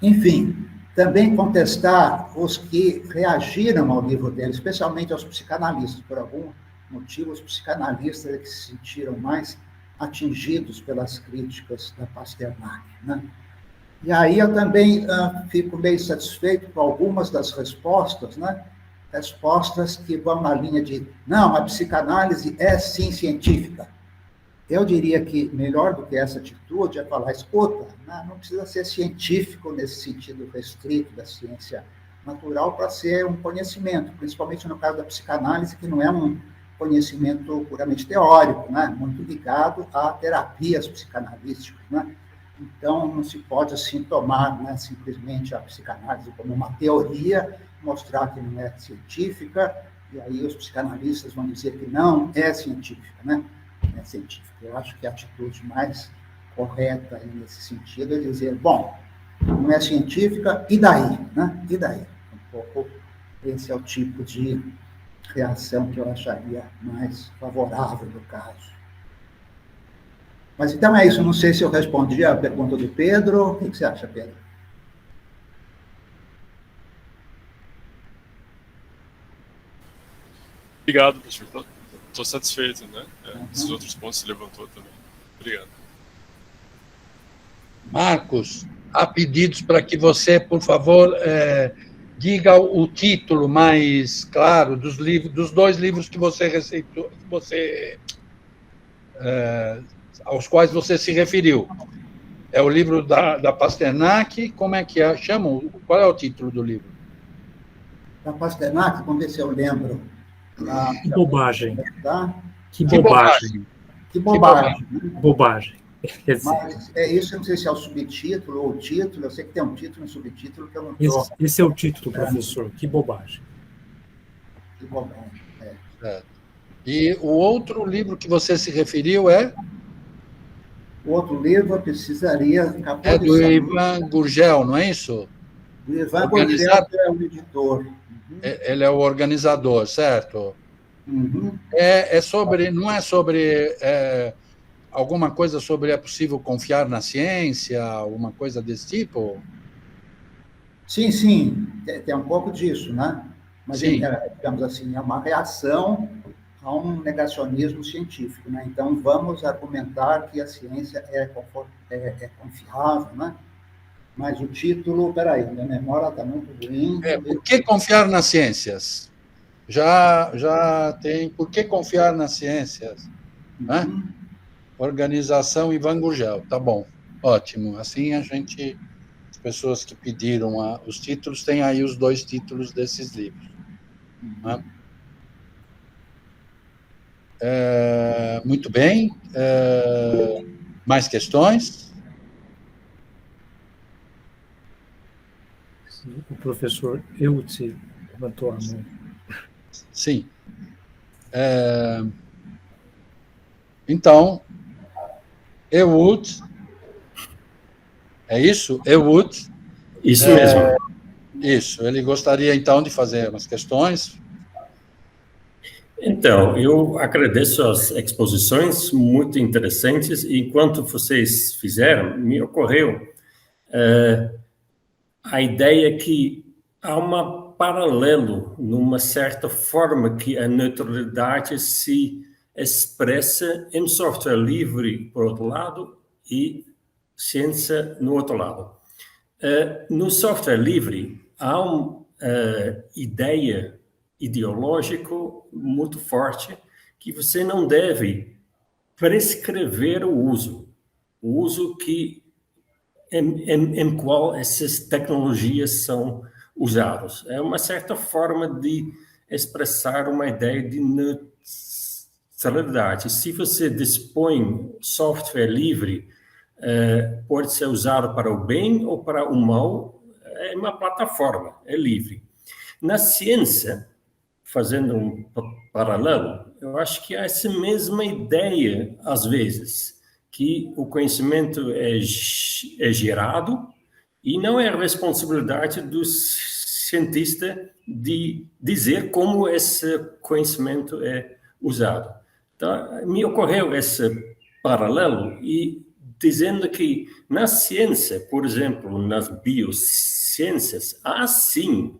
enfim, também contestar os que reagiram ao livro dele, especialmente aos psicanalistas. Por algum motivo, os psicanalistas é que se sentiram mais atingidos pelas críticas da Pasternak, né? E aí eu também fico meio satisfeito com algumas das respostas, né? Respostas que vão na linha de, não, a psicanálise é sim científica. Eu diria que melhor do que essa atitude é falar, escuta, não precisa ser científico nesse sentido restrito da ciência natural para ser um conhecimento, principalmente no caso da psicanálise, que não é um conhecimento puramente teórico, né? Muito ligado a terapias psicanalísticas, né? Então, não se pode, assim, tomar, né, simplesmente a psicanálise como uma teoria, mostrar que não é científica, e aí os psicanalistas vão dizer que não é científica, né? Não é científica. Eu acho que a atitude mais correta nesse sentido é dizer, bom, não é científica, e daí? Né? E daí? Um pouco, esse é o tipo de reação que eu acharia mais favorável no caso. Mas então é isso, não sei se eu respondi a pergunta do Pedro. O que você acha, Pedro? Obrigado, professor. Estou satisfeito, né? Esses outros pontos se levantou também. Obrigado. Marcos, há pedidos para que você, por favor, diga o título mais claro dos dois livros que você receitou, aos quais você se referiu. É o livro da Pasternak, como é que chamam? Qual é o título do livro? Da Pasternak, vamos ver se eu lembro. Que bobagem. Tá? Que bobagem. Que bobagem. Bobagem. Mas é isso, eu não sei se é o subtítulo ou o título, eu sei que tem um título e um subtítulo que eu não estou... Esse é o título, professor. Que bobagem. Que bobagem, é. E o outro livro que você se referiu é? O outro livro eu precisaria... É do Ivan Gurgel, não é isso? O Ivan Gurgel é o editor. Ele é o organizador, certo? Uhum. Não é sobre alguma coisa sobre é possível confiar na ciência, alguma coisa desse tipo? Sim, sim, tem um pouco disso, né? Mas, digamos assim, é uma reação a um negacionismo científico, né? Então, vamos argumentar que a ciência é confiável, né? Mas o título, peraí, minha memória está muito ruim. Por que confiar nas ciências? Já tem por que confiar nas ciências, né? Organização Ivan Gurgel, tá bom, ótimo. Assim as pessoas que pediram os títulos têm aí os 2 títulos desses livros. Né? Muito bem. Mais questões? O professor Eutzi levantou a mão. Sim. Então, Ehud, é isso? Ehud. Isso mesmo. Isso. Ele gostaria, então, de fazer umas questões. Então, eu agradeço as exposições, muito interessantes, e enquanto vocês fizeram, me ocorreu a ideia que há um paralelo, numa certa forma, que a neutralidade se expressa em software livre, por outro lado, e ciência no outro lado. No software livre, há uma ideia ideológico muito forte que você não deve prescrever o uso que em qual essas tecnologias são usadas. É uma certa forma de expressar uma ideia de neutralidade. Se você dispõe software livre, pode ser usado para o bem ou para o mal, é uma plataforma, é livre. Na ciência, fazendo um paralelo, eu acho que há essa mesma ideia, às vezes, que o conhecimento é gerado e não é a responsabilidade do cientista de dizer como esse conhecimento é usado. Então, me ocorreu esse paralelo e dizendo que na ciência, por exemplo, nas biociências, há sim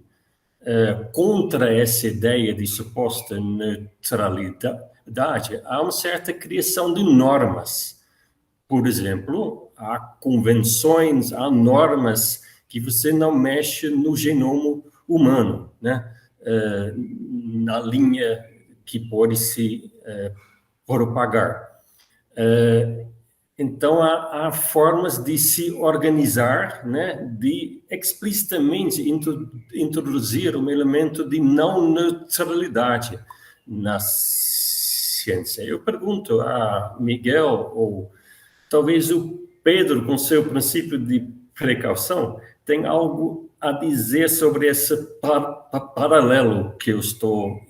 contra essa ideia de suposta neutralidade, há uma certa criação de normas. Por exemplo, há convenções, há normas que você não mexe no genoma humano, né? Na linha que pode se propagar. Então, há formas de se organizar, né, de explicitamente introduzir um elemento de não neutralidade na ciência. Eu pergunto a Miguel, ou talvez o Pedro, com seu princípio de precaução, tem algo a dizer sobre esse paralelo que eu estou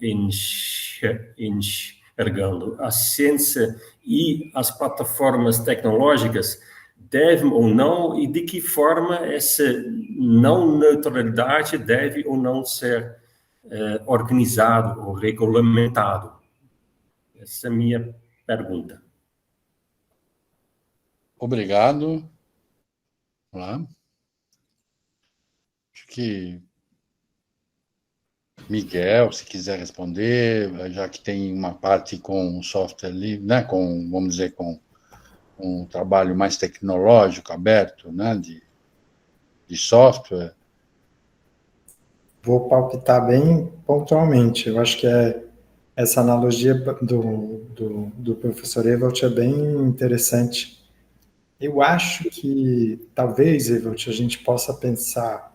enxergando. A ciência e as plataformas tecnológicas devem ou não, e de que forma essa não neutralidade deve ou não ser organizado ou regulamentado. Essa é a minha pergunta. Obrigado. Olá. Acho que Miguel, se quiser responder, já que tem uma parte com software livre, né, com, vamos dizer, com um trabalho mais tecnológico, aberto, né, de software. Vou palpitar bem pontualmente. Eu acho que essa analogia do professor Ewald é bem interessante. Eu acho que, talvez, Ewald, a gente possa pensar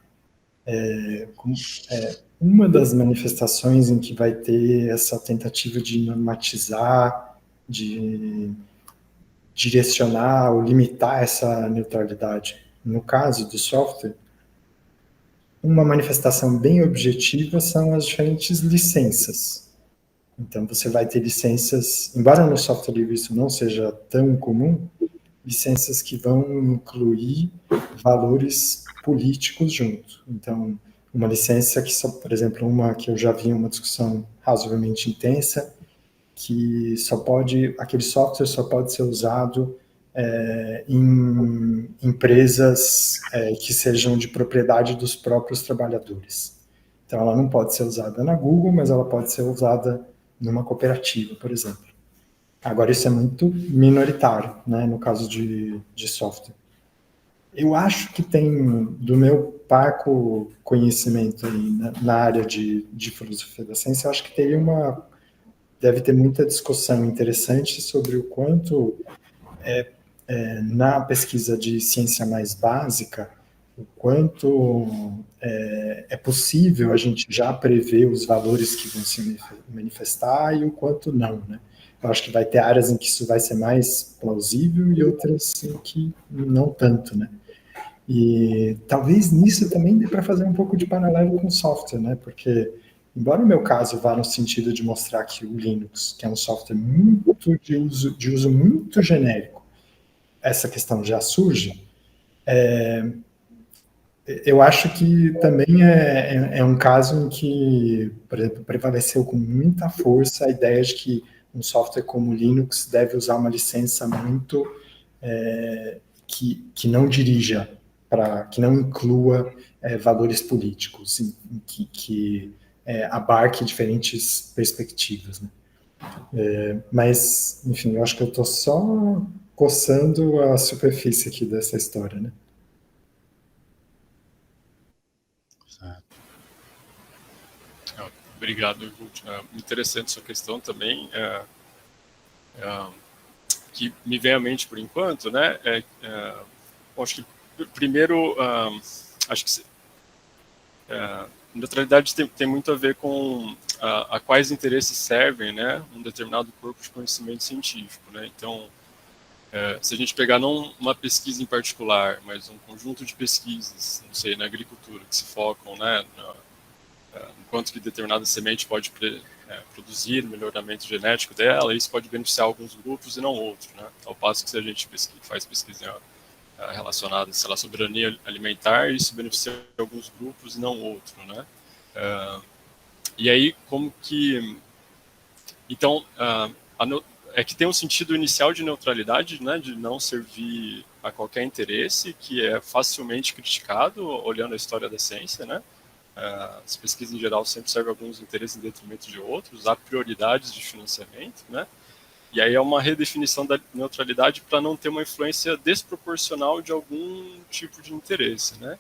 uma das manifestações em que vai ter essa tentativa de normatizar, de direcionar ou limitar essa neutralidade. No caso do software, uma manifestação bem objetiva são as diferentes licenças. Então, você vai ter licenças, embora no software livre isso não seja tão comum, licenças que vão incluir valores políticos junto. Então, uma licença que, por exemplo, uma que eu já vi uma discussão razoavelmente intensa, que aquele software só pode ser usado em empresas que sejam de propriedade dos próprios trabalhadores. Então, ela não pode ser usada na Google, mas ela pode ser usada numa cooperativa, por exemplo. Agora, isso é muito minoritário, né, no caso de software. Eu acho que tem, do meu parco conhecimento aí na área de filosofia da ciência, eu acho que deve ter muita discussão interessante sobre o quanto, na pesquisa de ciência mais básica, o quanto é possível a gente já prever os valores que vão se manifestar e o quanto não, né? Eu acho que vai ter áreas em que isso vai ser mais plausível e outras em que não tanto, né? E talvez nisso também dê para fazer um pouco de paralelo com o software, né? Porque, embora o meu caso vá no sentido de mostrar que o Linux, que é um software muito de uso muito genérico, essa questão já surge, eu acho que também é um caso em que, por exemplo, prevaleceu com muita força a ideia de que um software como o Linux deve usar uma licença muito que não dirija, que não inclua valores políticos, que abarque diferentes perspectivas, né? Mas, enfim, eu acho que eu estou só coçando a superfície aqui dessa história, né? Obrigado, Ruth. Interessante sua questão também, que me vem à mente por enquanto, né? Acho que primeiro, acho que neutralidade tem muito a ver com a quais interesses servem, né, um determinado corpo de conhecimento científico, né? Então, se a gente pegar não uma pesquisa em particular, mas um conjunto de pesquisas, não sei, na agricultura, que se focam, né, no quanto que determinada semente pode produzir, melhoramento genético dela, isso pode beneficiar alguns grupos e não outros, né? Ao passo que se a gente faz pesquisa relacionadas, sei lá, à soberania alimentar, isso beneficia alguns grupos e não outros, né? E aí, como que... Então, é que tem um sentido inicial de neutralidade, né, de não servir a qualquer interesse, que é facilmente criticado, olhando a história da ciência, né? As pesquisas em geral sempre servem alguns interesses em detrimento de outros, há prioridades de financiamento, né? E aí é uma redefinição da neutralidade para não ter uma influência desproporcional de algum tipo de interesse, né?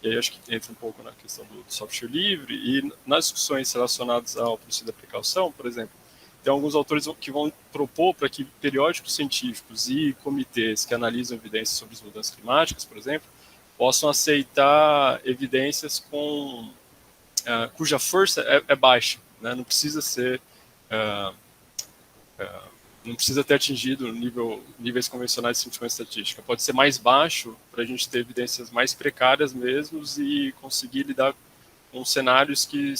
E aí acho que entra um pouco na questão do software livre e nas discussões relacionadas ao princípio da precaução, por exemplo, tem alguns autores que vão propor para que periódicos científicos e comitês que analisam evidências sobre as mudanças climáticas, por exemplo, possam aceitar evidências cuja força é baixa, né? Não precisa ser não precisa ter atingido níveis convencionais de simplificação estatística. Pode ser mais baixo para a gente ter evidências mais precárias mesmo e conseguir lidar com cenários que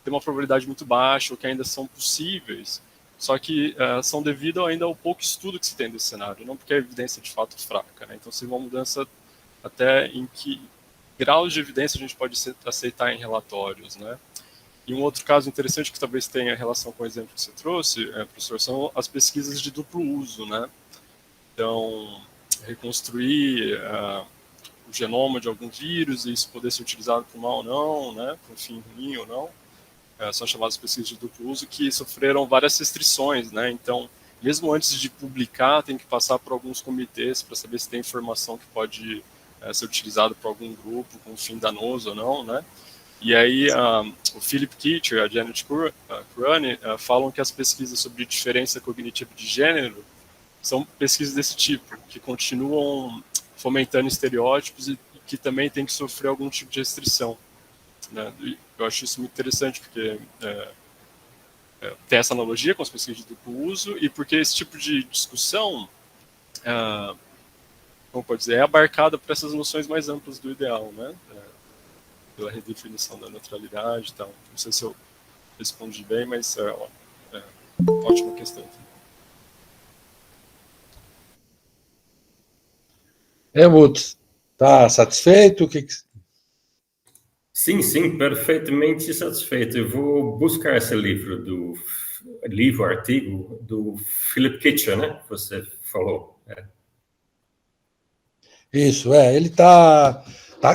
têm uma probabilidade muito baixa ou que ainda são possíveis, só que são devido ainda ao pouco estudo que se tem desse cenário, não porque a evidência de fato é fraca, né? Então, seria uma mudança até em que graus de evidência a gente pode aceitar em relatórios, né? E um outro caso interessante que talvez tenha relação com o exemplo que você trouxe, professor, são as pesquisas de duplo uso, né? Então, reconstruir o genoma de algum vírus e isso poder ser utilizado para o mal ou não, né? Para um fim ruim ou não. São chamadas pesquisas de duplo uso que sofreram várias restrições, né? Então, mesmo antes de publicar, tem que passar por alguns comitês para saber se tem informação que pode ser utilizada por algum grupo com um fim danoso ou não, né? E aí, o Philip Kitcher e a Janet Kurani falam que as pesquisas sobre diferença cognitiva de gênero são pesquisas desse tipo, que continuam fomentando estereótipos e que também tem que sofrer algum tipo de restrição, né? Eu acho isso muito interessante, porque tem essa analogia com as pesquisas de duplo uso e porque esse tipo de discussão, como pode dizer, é abarcada por essas noções mais amplas do ideal, né? Pela redefinição da neutralidade e tal. Não sei se eu respondi bem, mas ótima questão. Helmut, está satisfeito? Sim, perfeitamente satisfeito. Eu vou buscar esse artigo do Philip Kitcher, né? Que você falou. Isso, ele está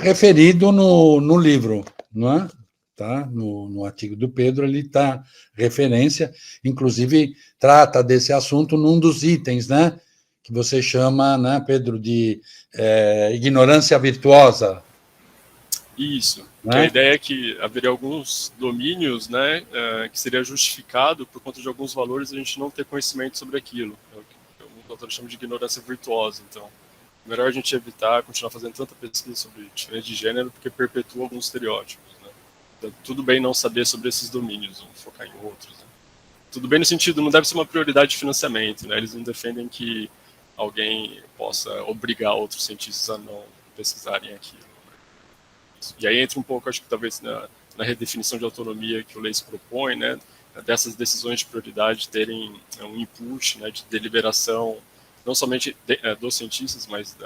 referido no livro, não é? Tá? No artigo do Pedro, ele está referência, inclusive trata desse assunto num dos itens, né? que você chama, né, Pedro, de ignorância virtuosa. Isso. Né? Que a ideia é que haveria alguns domínios, né, que seria justificado por conta de alguns valores a gente não ter conhecimento sobre aquilo. É o que alguns autores chamam de ignorância virtuosa. Então, melhor a gente evitar continuar fazendo tanta pesquisa sobre diferença de gênero, porque perpetua alguns estereótipos. Né? Então, tudo bem não saber sobre esses domínios, vamos focar em outros. Né? Tudo bem no sentido, não deve ser uma prioridade de financiamento. Né? Eles não defendem que alguém possa obrigar outros cientistas a não pesquisarem aquilo. E aí entra um pouco, acho que talvez na redefinição de autonomia que o Leis propõe, né? Dessas decisões de prioridade terem um input, né, de deliberação, não somente dos cientistas, mas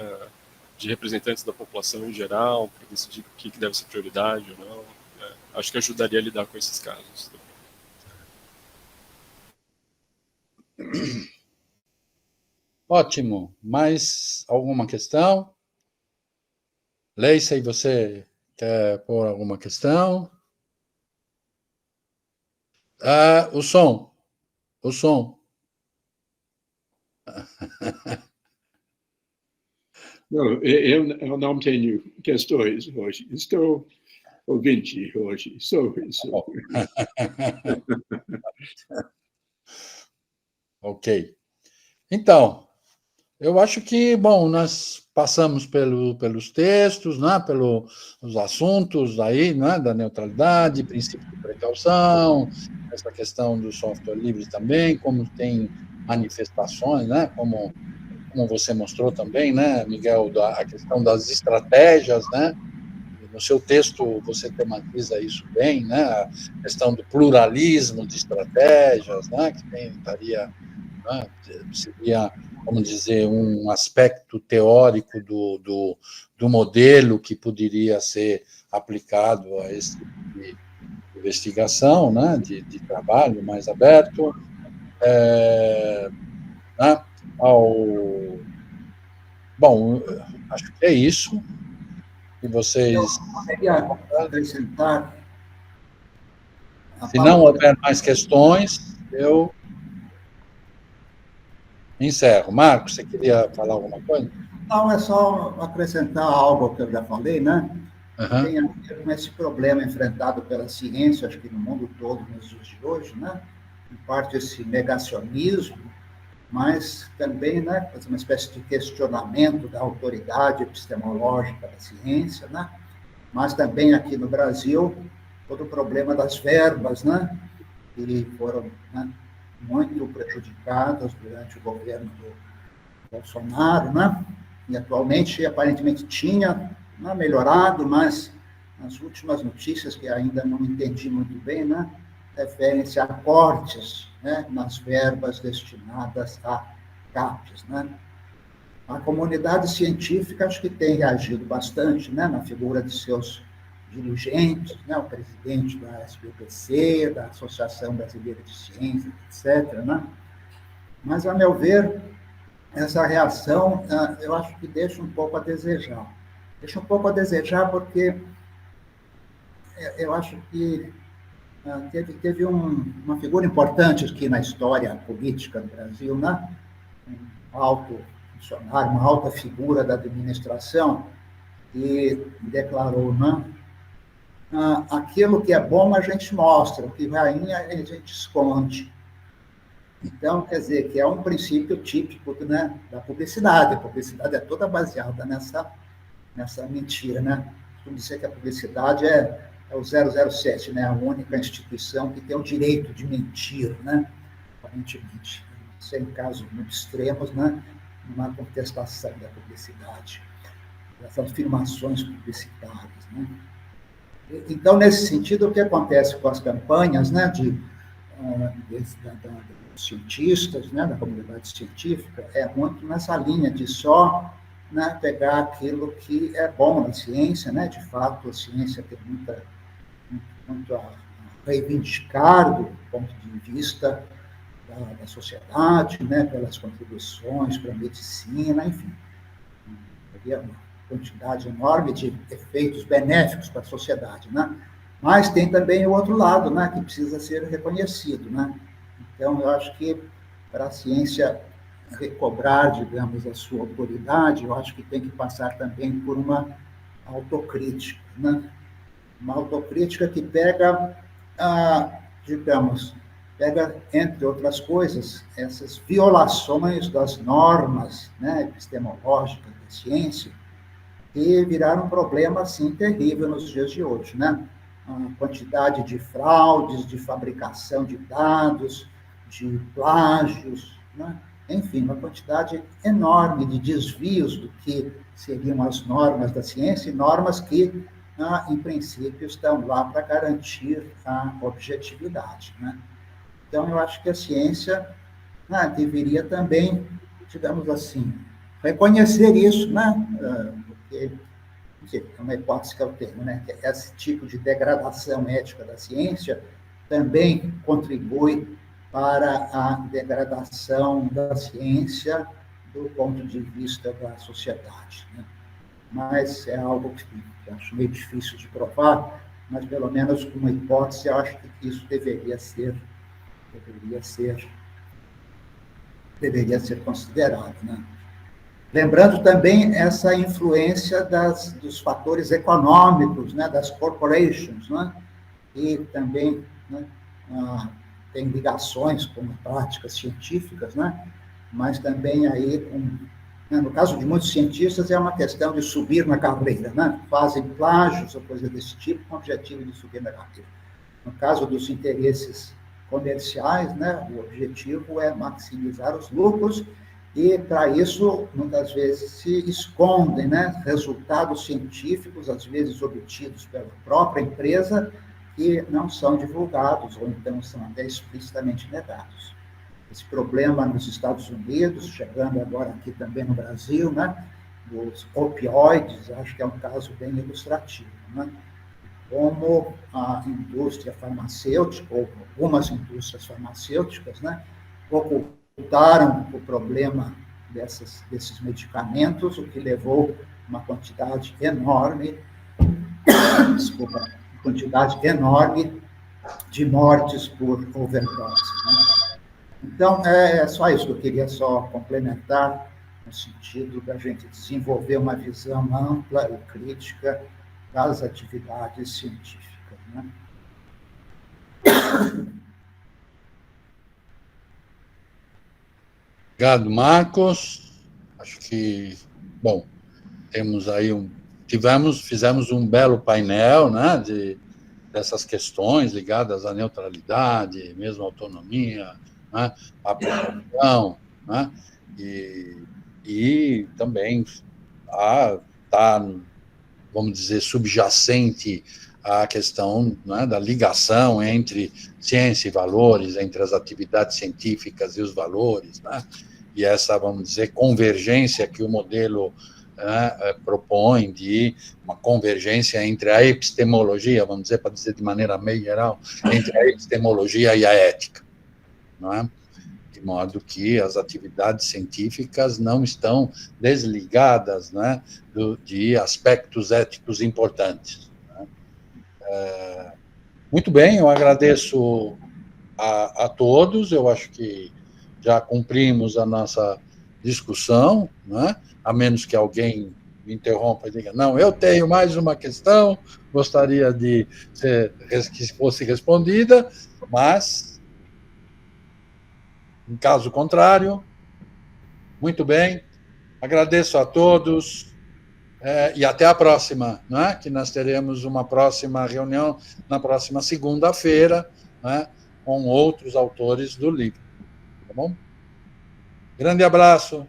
de representantes da população em geral, para decidir o que deve ser prioridade ou não. Acho que ajudaria a lidar com esses casos. Ótimo. Mais alguma questão? Leisa, você quer pôr alguma questão? O som. O som. Não, eu não tenho questões hoje. Estou ouvinte hoje. Só isso. Ok. Então, eu acho que, bom, nós passamos pelos textos, né, pelos assuntos aí, né, da neutralidade, princípio de precaução, essa questão do software livre também, como tem manifestações, né, como você mostrou também, né, Miguel, a questão das estratégias, né, no seu texto você tematiza isso bem, né, a questão do pluralismo de estratégias, né, que estaria, né, seria, vamos dizer, um aspecto teórico do modelo que poderia ser aplicado a esse tipo de investigação, né, de trabalho mais aberto, né, Bom, acho que é isso. E vocês... Eu poderia acrescentar... Se não houver mais questões, eu encerro. Marcos, você queria falar alguma coisa? Não, é só acrescentar algo que eu já falei, né? Uhum. Tem a ver com esse problema enfrentado pela ciência, acho que no mundo todo, nos dias de hoje, né? Em parte esse negacionismo, mas também, né, uma espécie de questionamento da autoridade epistemológica da ciência, né? Mas também aqui no Brasil, todo o problema das verbas, né? Que foram, né, muito prejudicadas durante o governo do Bolsonaro, né? E atualmente, aparentemente, tinha, né, melhorado, mas as últimas notícias, que ainda não entendi muito bem, né, referem-se a cortes, né, nas verbas destinadas a CAPES, né? A comunidade científica acho que tem reagido bastante, né, na figura de seus dirigentes, né, o presidente da SBPC, da Associação Brasileira de Ciências, etc., né? Mas, a meu ver, essa reação, eu acho que deixa um pouco a desejar. Deixa um pouco a desejar porque eu acho que teve uma figura importante aqui na história política do Brasil, né? Um alto funcionário, uma alta figura da administração, que declarou, né? Aquilo que é bom a gente mostra, o que vai ruim a gente esconde. Então, quer dizer, que é um princípio típico, né, da publicidade. A publicidade é toda baseada nessa mentira, né? Costumo dizer que a publicidade é o 007, né, a única instituição que tem o direito de mentir, né, aparentemente. Sem casos muito extremos, né, numa contestação da publicidade, das afirmações publicitárias, né. Então, nesse sentido, o que acontece com as campanhas, né, dos cientistas, né, da comunidade científica, é muito nessa linha de só, né, pegar aquilo que é bom na ciência, né, de fato, a ciência tem muito a reivindicar do ponto de vista da sociedade, né, pelas contribuições para a medicina, enfim, havia uma quantidade enorme de efeitos benéficos para a sociedade, né? Mas tem também o outro lado, né, que precisa ser reconhecido, né? Então, eu acho que para a ciência recobrar, digamos, a sua autoridade, eu acho que tem que passar também por uma autocrítica, né? Uma autocrítica que pega, digamos, pega, entre outras coisas, essas violações das normas, né, epistemológicas da ciência, que viraram um problema, assim, terrível nos dias de hoje, né? A quantidade de fraudes, de fabricação de dados, de plágios, né? Enfim, uma quantidade enorme de desvios do que seriam as normas da ciência, e normas que, em princípio, estão lá para garantir a objetividade, né? Então, eu acho que a ciência deveria também, digamos assim, reconhecer isso, né? Porque, é uma hipótese que eu tenho, né? Que esse tipo de degradação ética da ciência também contribui para a degradação da ciência do ponto de vista da sociedade, né? Mas é algo que eu acho meio difícil de provar, mas pelo menos como hipótese, eu acho que isso deveria ser considerado, né? Lembrando também essa influência dos fatores econômicos, né, das corporations, né, e também, né, tem ligações com práticas científicas, né, mas também aí, no caso de muitos cientistas, é uma questão de subir na carreira, né, fazem plágios ou coisa desse tipo com o objetivo de subir na carreira. No caso dos interesses comerciais, né, o objetivo é maximizar os lucros, e, para isso, muitas vezes se escondem, né, resultados científicos, às vezes obtidos pela própria empresa, que não são divulgados, ou então são até explicitamente negados. Esse problema nos Estados Unidos, chegando agora aqui também no Brasil, né, dos opioides, acho que é um caso bem ilustrativo, né? Como a indústria farmacêutica, ou algumas indústrias farmacêuticas, né, ocultaram o problema desses medicamentos, o que levou uma quantidade enorme, de mortes por overdose, né? Então, é só isso que eu queria só complementar, no sentido da gente desenvolver uma visão ampla e crítica das atividades científicas, né? Obrigado, Marcos. Acho que, bom, temos aí fizemos um belo painel, né, dessas questões ligadas à neutralidade, mesmo à autonomia, né, à proteção, né, e também está, vamos dizer, subjacente à questão, né, da ligação entre ciência e valores, entre as atividades científicas e os valores, né, e essa, vamos dizer, convergência que o modelo, né, propõe, de uma convergência entre a epistemologia, vamos dizer, para dizer de maneira meio geral, entre a epistemologia e a ética, não é? De modo que as atividades científicas não estão desligadas, né, de aspectos éticos importantes, né? Muito bem, eu agradeço a todos, eu acho que já cumprimos a nossa discussão, né? A menos que alguém me interrompa e diga, não, eu tenho mais uma questão, gostaria que fosse respondida, mas, em caso contrário, muito bem, agradeço a todos, e até a próxima, né? Que nós teremos uma próxima reunião na próxima segunda-feira, né? Com outros autores do livro. Tá bom? Grande abraço.